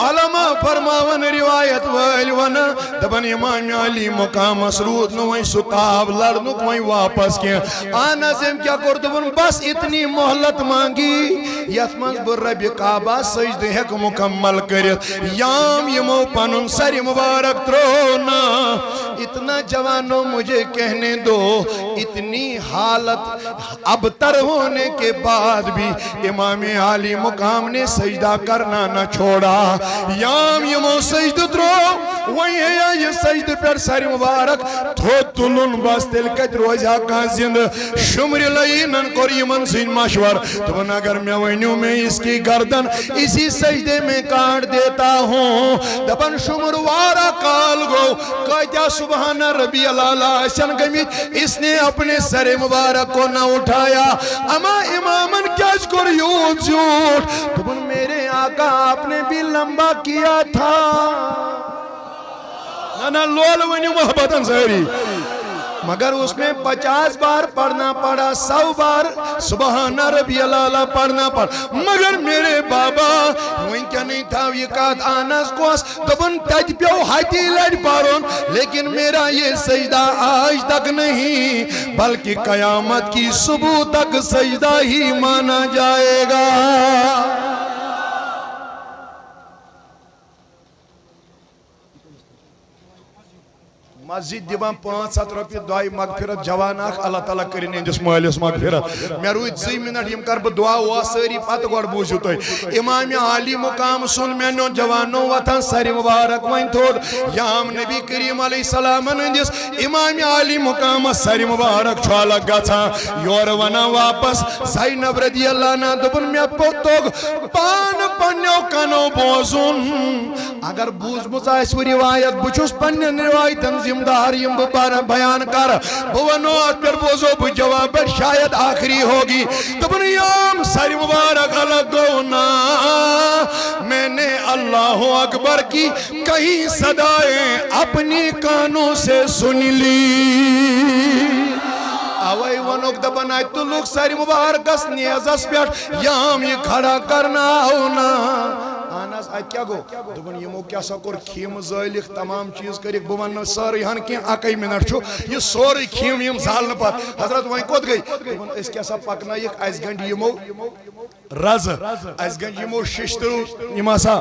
علماء فرماون روایت ویل ونا دبن امام علی مقام مسرود نو وی ستاب لڑنو کوئی واپس کیا آنا زم کیا کر دبن بس اتنی محلت مانگی یتمنز بر رب کعبہ سجد حق مکمل کرت یام یمو پنن سر مبارک ترونا اتنا جوانوں مجھے کہنے دو اتنی حالت ابتر ہونے کے بعد بھی امام علی مقام نے سجدہ کرنا نہ چھوڑا یام یمو سجد ترو وہی ہے یہ سجد پر سر مبارک تھو تلن بس تلکت روزہ کا زند شمر لئینن کوری منزین مشور تو اگر میں ونیوں میں اس کی گردن اسی سجدے میں کاٹ دیتا ہوں دبن شمر وارا کال گو کہتا سبحان ربی اللہ شن گمیت اس نے اپنے سر مبارک کو نہ اٹھایا اما امامن کیا شکر یوت جھوٹ دبن میرے آقا آپ نے بھی لمبا کیا تھا نا لول ونیو محبتن سہری مگر اس میں 50 بار پڑھنا پڑا 100 بار سبحان ربی اللہ پڑھنا پڑا مگر میرے بابا وہیں کیا نہیں تھا یہ کہت آناز کوس دبن تج پیو ہاتی لڑ پارون لیکن میرا یہ سجدہ آج تک نہیں بلکہ قیامت کی صبح تک سجدہ ہی مانا جائے گا مسجد دیوان 500 روپیہ دعائی مغفرت جوان آخ اللہ تعالیٰ کریں اندس مالس مغفرت میں روی 2 منٹ یم کر دعا ہوا ساری پت گوڑ بوزیو تو امام علی مقام سن میں نو جوانوں وطن ساری مبارک وین تھوڑ یام نبی کریم علیہ السلام اندس امام علی مقام ساری مبارک چھوالا گا تھا یور ونا واپس زینب رضی اللہ نا دبن میں پوتوگ پان پنیو کنو بوزن اگر بوز مزائس و روایت بچوس پنین روایت تنظیم داریم بپارا بیان کر بوانو پر بوزو بجواب شاید آخری ہوگی تبن یام ساری مبارک لگونا میں نے اللہ اکبر کی کئی صدائیں اپنی کانوں سے سن لی آوائی ونوک دبن آئی تو لوگ ساری مبارکس نیازس پیٹ یام یہ کھڑا کرنا ہونا آناز آئی کیا گو دبن یہ مو کیا سکر کھیم زائلک تمام چیز کرک بوان ساری ہن کی آکائی منٹ چھو یہ سوری کھیم یم زال نپات حضرت وہیں کود گئی دبن اس کیا سا پکنا یک ایس گنڈ یہ مو رز ایس گنڈ یہ مو ششترو یہ سا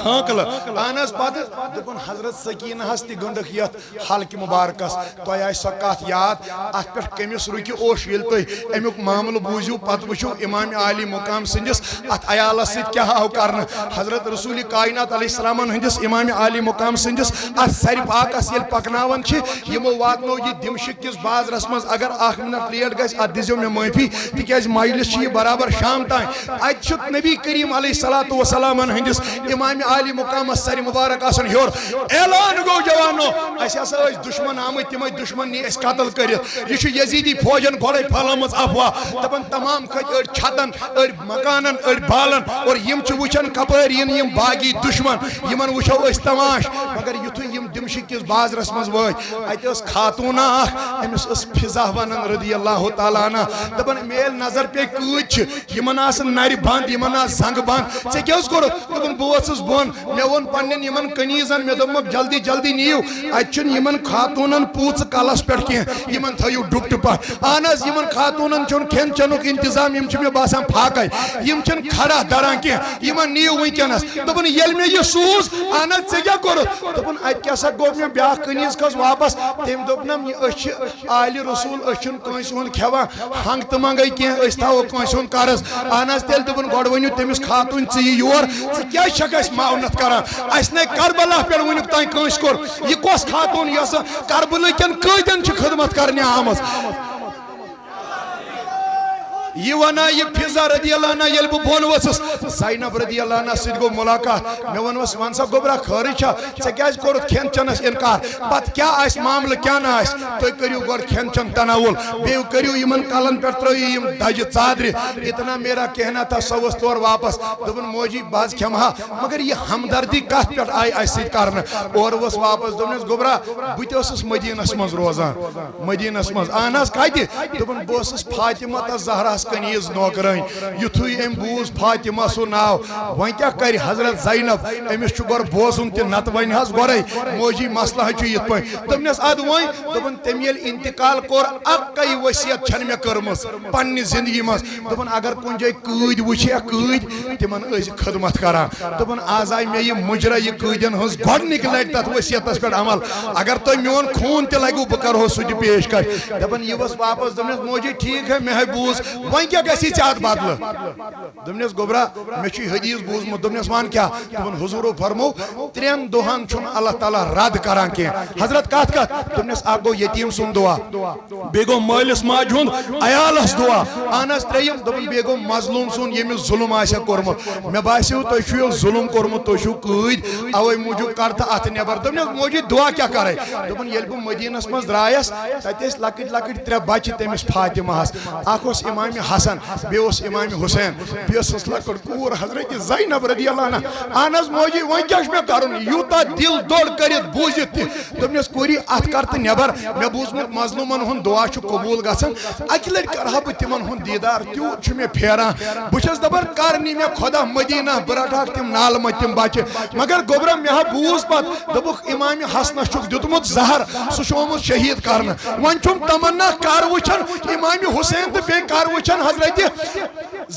ہانکل آناز پات دبن حضرت سکین ہستی گنڈک یت حلق مبارکس تو آئی سکات یاد آت پر کمیس روکی اوش ویلتوی امیوک معامل بوزیو پت وچو امام علی مقام سنجس ات عیالہ سید کیا ہاو کرنا حضرت رسول کائنات علیہ السلام ہندس امام علی مقام سنجس ات ساری پاکس یل پکناون چھ یمو واتنو یہ دمشق کس باز رسمز اگر 8 منٹ لیٹ گئس ات دیزیو میں معافی تکیاز مجلس چھ برابر شام تائیں ات چھت نبی کریم علیہ السلام ہندس امام علی مقام ساری مبارک آسن ہیور اعلان گو جوانو ایسا سا دشمن آمد تمہیں دشمن نہیں اس قتل کرت یہ یزیدی فوجن گھوڑے پھلامز افواہ دپن تمام کھت اڑ چھتن اڑ مکانن اڑ بالن اور یم چھ وچھن کپرین یم باغی دشمن یمن وچھو اس تماش مگر یتھو یم دمشق کس بازرس مز وای ات اس خاتون اخ امس اس فضا ونن رضی اللہ تعالی عنہ دپن میل نظر پہ کچھ یمن اس ناری بند یمن اس زنگ بند سے کیاس کرو دپن بوسس بون مے ون پنن یمن کنیزن مے دم جلدی جلدی نیو اچن یمن خاتونن پوچ کالس پہ کی یمن تھیو ڈپٹ پہ آنس یمن خاتونن چون کھین چنک انتظام یم چھ مے باسان پھاکے یم چن کھڑا دران کی یمن نیو ونکنس دپن یل میں یہ سوز آنس سے کیا کرو دپن ات کیا سا گو میں بیاہ کنیز کس واپس تم دوپنم یہ آل رسول اچھن کنس ہند کھیوا ہنگ تو منگے کی تھو کنس ہند قرض اہن حظ تیل دپن گۄڈٕ ؤنِو تٔمِس خاتون ژٕ یور ژٕ کیٛازِ چھکھ اَسہِ معاونت کران اَسہِ نے کربلا پٮ۪ٹھ وٕنیُک تانۍ کٲنٛسہِ کوٚر یہِ کۄس خاتون یۄس کربلہٕ کٮ۪ن کۭتٮ۪ن چھِ خدمت کرنہِ آمٕژ یہ ونا یہ فضا رضی اللہ عنہ یل بہ بون وسس زینب رضی اللہ عنہ سۭتۍ گوٚو ملاقات مےٚ ووٚنمس وَن سا گوٚبرا خٲرٕے چھا ژےٚ کیٛازِ کوٚرُتھ کھٮ۪ن چٮ۪نس اِنکار پتہٕ کیٛاہ آسہِ معاملہٕ کیٛاہ نہٕ آسہِ تُہۍ کٔرِو گۄڈٕ کھٮ۪ن چٮ۪ن تناوُل بیٚیہِ کٔرِو یِمن کلن پٮ۪ٹھ ترٛٲیِو یِم دجہِ ژادرِ اتنا میرا کہنا تھا سۄ ؤژھ تورٕ واپس دوٚپُن موجی بہٕ حظ کھٮ۪مہٕ ہا مگر یہِ ہمدردی کتھ پٮ۪ٹھ آیہِ اَسہِ سۭتۍ کرنہٕ اورٕ ؤژھ واپس دوٚپنس گوٚبرا بہٕ تہِ اوسُس مدیٖنس منٛز روزان مدیٖنس منٛز اہن حظ کتہِ دوٚپُن بہٕ اوسُس فاطمہ تس زہراہس کنیٖز نوکر یُتھُے أمۍ بوٗز فاطمہ سُہ ناو وۄنۍ کیٛاہ کرِ حضرت زینب أمِس چھُ گۄڈٕ بوزُن تہِ نتہٕ وَنہِ حظ گۄڈَے موجی مسلہٕ حظ چھُ یِتھ پٲٹھۍ دوٚپنس اَدٕ وۄنۍ دوٚپُن تٔمۍ ییٚلہِ انتقال کوٚر اَکٕے ؤصیت چھَنہٕ مےٚ کٔرمٕژ پننہِ زندگی منٛز دوٚپُن اگر کُنہِ جایہِ قۭدۍ وٕچھِ قۭدۍ تِمن ٲسۍ خدمت کران دوٚپُن آز آیہِ مےٚ یہِ مُجرا یہِ قۭدٮ۪ن ہٕنٛز گۄڈنِکۍ لٹہِ تتھ ؤصیتس پٮ۪ٹھ عمل اگر تۄہہِ میون خوٗن تہِ لگوٕ بہٕ کرہو سُہ تہِ پیش کر دپان یہِ ؤژھ واپس دوٚپنس موجی ٹھیٖک ہے مےٚ ہے بوٗز وۄنۍ کیٛاہ گژھی ژےٚ اتھ بدلہٕ دوٚپنس گوٚبرا مےٚ چھُ یہِ حدیٖث بوٗزمُت دوٚپنس وَن کیٛاہ دوٚپُن حضوٗرو فرموو 3 دۄہن چھُنہٕ اللہ تعالیٰ رد کران کینٛہہ حضرت کتھ کتھ دوٚپنس اکھ گوٚو یتیٖم سُنٛد دُعا بیٚیہِ گوٚو مٲلِس ماجہِ ہُنٛد عیالس دُعا اہن حظ 3 دوٚپُن بیٚیہِ گوٚو مظلوٗم سُنٛد ییٚمِس ظُلم آسہِ ہا کوٚرمُت مےٚ باسیو تۄہہِ چھُو یہِ ظُلم کوٚرمُت تُہۍ چھُو قۭدۍ اوے موٗجوٗب کر تہٕ اتھ نٮ۪بر دوٚپنس موجی دُعا کیٛاہ کرے دوٚپُن ییٚلہِ بہٕ مدیٖنس منٛز درٛایس تتہِ ٲسۍ لۄکٕٹۍ لۄکٕٹۍ 3 بچہِ تٔمِس فاطمہس اکھ اوس امامِ حسن بیٚیہِ اوس امامِ حُسین بیٚیہِ ٲسٕس لۄکٕٹ کوٗر حضرت زینب رضی اللہ عنہ اہن حظ موجی وۄنۍ کیٛاہ چھُ مےٚ کرُن یوٗتاہ دل دوٚر کٔرِتھ بوٗزِتھ تہِ دوٚپنس کوٗری اتھ کر تہٕ نٮ۪بر مےٚ بوٗزمُت مظلوٗمن ہُنٛد دُعا چھُ قبوٗل گژھان اکہِ لٹہِ کرہا بہٕ تِمن ہُنٛد دیٖدار تیوٗت چھُ مےٚ پھیران بہٕ چھُس دپان کر نی مےٚ خۄدا مدیٖنہ بہٕ رٹہاکھ تِم نالہٕ مٔتۍ تِم بچہِ مگر گوٚبرا مےٚ ہا بوٗز پتہٕ دوٚپُکھ امامِ حسنس چھُکھ دیُتمُت زہر سُہ چھُ آمُت شہیٖد کرنہٕ وۄنۍ چھُم تمنا کر وٕچھن امامِ حُسین تہٕ بیٚیہِ کر وٕچھن حضرت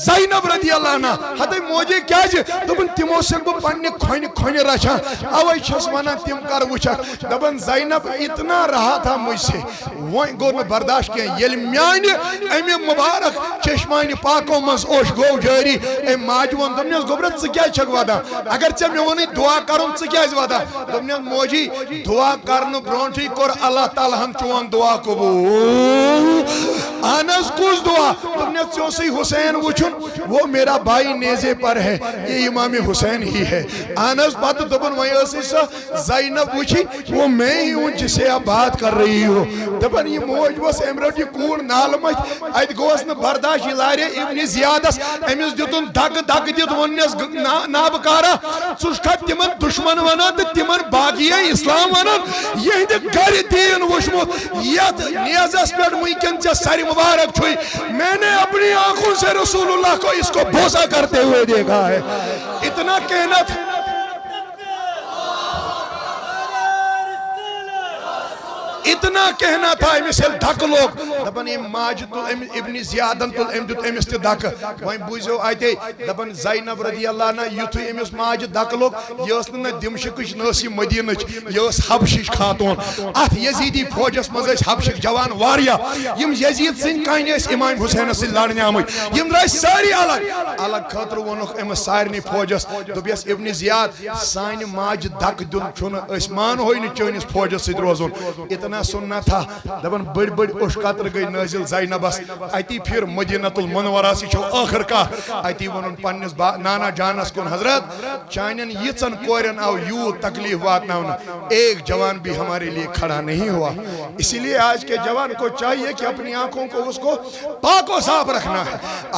زینب رضی اللہ عنہ ہتے موجی کیٛازِ دوٚپُن تِمو سۭتۍ بہٕ پننہِ کھۄنہِ رچھان اوے چھُس ونان تِم کر وٕچھکھ دپان زینب اتنا رہا تھا مجھ سے وۄنۍ گوٚو نہٕ برداشت کینٛہہ ییٚلہِ میانہِ امہِ مُبارک چشمانہِ پاکو منٛز اوش گوٚو جٲری أمۍ ماجہِ ووٚن دوٚپنس گوٚبرا ژٕ کیٛازِ چھکھ ودان اگر ژےٚ مےٚ ووٚنُے دُعا کرُن ژٕ کیٛازِ ودان دوٚپنس موجی دُعا کرنہٕ برونٛٹھٕے کوٚر اللہ تعالیٰ ہن چون دُعا قبوٗل اہن حظ کُس دُعا دوٚپنس ژےٚ اوسُے حُسین وٕچھُن وہ میرا بھائی نیزے پر ہے یہ امام حسین ہی ہے اہن حظ پتہٕ دوٚپُن وۄنۍ ٲسٕے سۄ زینب وٕچھِنۍ وہ میں ہی ہوں جس سے آپ بات کر رہی ہو دپان یہ موج ؤژھ أمۍ رٔٹ یہِ کوٗر نالہٕ مٔتھۍ اَتہِ گوٚوس نہٕ برداشت یہِ لارے ابنِ زیادس أمِس دیُتُن دگہٕ دگہٕ دِتھ ووٚننس نابکارا ژٕ چھُکھا تِمن دُشمن ونان تہٕ تِمن باقیے اسلام ونان یہنٛدِ گرِ دیٖن وٕچھمُت یتھ نیزس پٮ۪ٹھ وٕنکٮ۪ن ژےٚ سرِ مبارک چھُے میں نے اپنی آنکھوں سے رسول اللہ کو اس کو بوسا کرتے ہوئے دیکھا ہے اتنا کہنا تھا اتنا کہنا تھا أمِس ییٚلہِ دھکہٕ لوگ دپان أمۍ ماجہِ تُل أمۍ ابنِ زیادن تُل أمۍ دیُت أمِس تہِ دھکہٕ وۄنۍ بوٗزِو اتے دپان زینب رضی اللہ عنہ یُتھُے أمِس ماجہِ دھکہٕ لوگ یہِ ٲس نہٕ نہ دمشقٕچ نہ ٲس یہِ مدیٖنٕچ یہِ ٲس حبشٕچ خاتوٗن اتھ یزیٖدی فوجس منٛز ٲسۍ حبشٕکۍ جوان واریاہ یِم یزیٖد سٕنٛدۍ کامہِ ٲسۍ امام حُسینس سۭتۍ لڑنہِ آمٕتۍ یِم درٛاے سٲری الگ خٲطرٕ ووٚنُکھ أمِس سارنٕے فوجس دوٚپیس ابنِ زیاد سانہِ ماجہِ دھکہٕ دیُن چھُنہٕ أسۍ مانہوے نہٕ چٲنِس فوجس سۭتۍ روزُن اتنا سننا تھا دپان بڑی بڑی اوش قطر گئی نازل زینبس اتی پھر مدینۃ المنورہ سے چھو آخر کا اتی ونن پننس نانا جانس کن حضرت چانین یچن کورن آو یو تکلیف واتناونا ایک جوان بھی ہمارے لیے کھڑا نہیں ہوا اسی لیے آج کے جوان کو چاہیے کہ اپنی آنکھوں کو اس کو پاک و صاف رکھنا ہے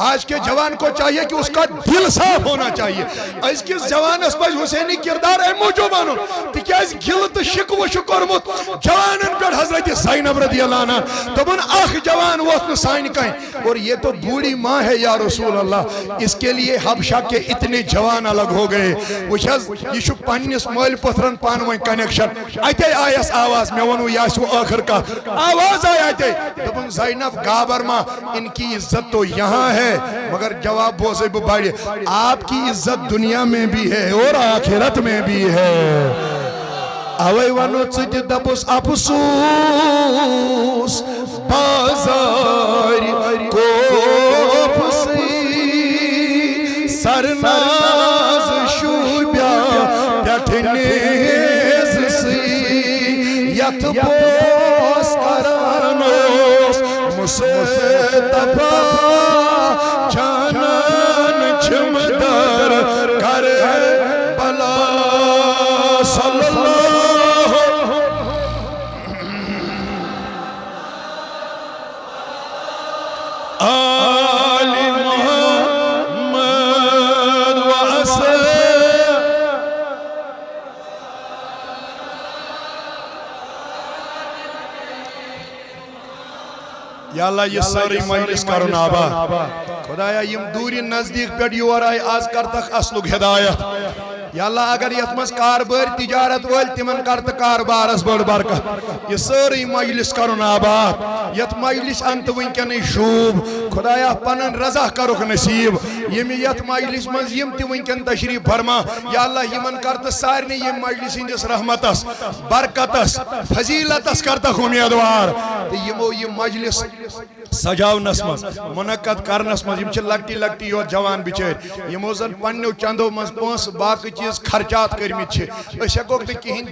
آج کے جوان کو چاہیے کہ اس کا دل صاف ہونا چاہیے اس کے جوان اس پر حسینی کردار ہے موجوبانو تکیاز گلت شکو شکرمت جوانن پر حضرت زینب رضی اللہ عنہ دبن اخ جوان وقت سائن کہیں اور یہ تو بوڑھی ماں ہے یا رسول اللہ اس کے لیے حبشہ کے اتنے جوان الگ ہو گئے وچھز یہ شو پانیس مال پتھرن پانوائن کنیکشن آئیتے آئیس آواز میں ونو یاسو آخر کا آواز آئیتے دبن زینب گابر ماں ان کی عزت تو یہاں ہے مگر جواب بوزے بباڑی آپ کی عزت دنیا میں بھی ہے اور آخرت میں بھی ہے اوے ونو ژٕ تہِ دپُس افسوس بازار کوفسی سرناز شوبیا پٮ۪ٹھ نیز سی یتھ بوس کران اوس مصطفیٰ جانان چھم در کربلا صلی اللہ آل محمد وآصحابہ. یا اللہ یہ ساری مجلس کرن آباد خدایا یم دوری نزدیک پیٹ یور آئی آز کرتک اصلک ہدایت یا اللہ اگر یتمس کاربار تجارت ول تمن کرت کاربارس بڑ برکت یہ ساری مجلس کرن آباد یت مجلس انت ونکن شوب خدایا پنن رضا کرک نصیب یم یت مجلس مز یم تی ونکن تشریف فرما یا اللہ یمن کرت سارنی یم مجلس ہندس رحمتس برکتس فضیلتس کرتک امیدوار یمو یم مجلس سجاونس مز منعقد کرنس مز یم چھ لکٹی لکٹی یوت جوان بچار یمو زن پنیو چندو مز پونس باقی چیز خرچات کرمت چھ اس ہیکوک نہ کہین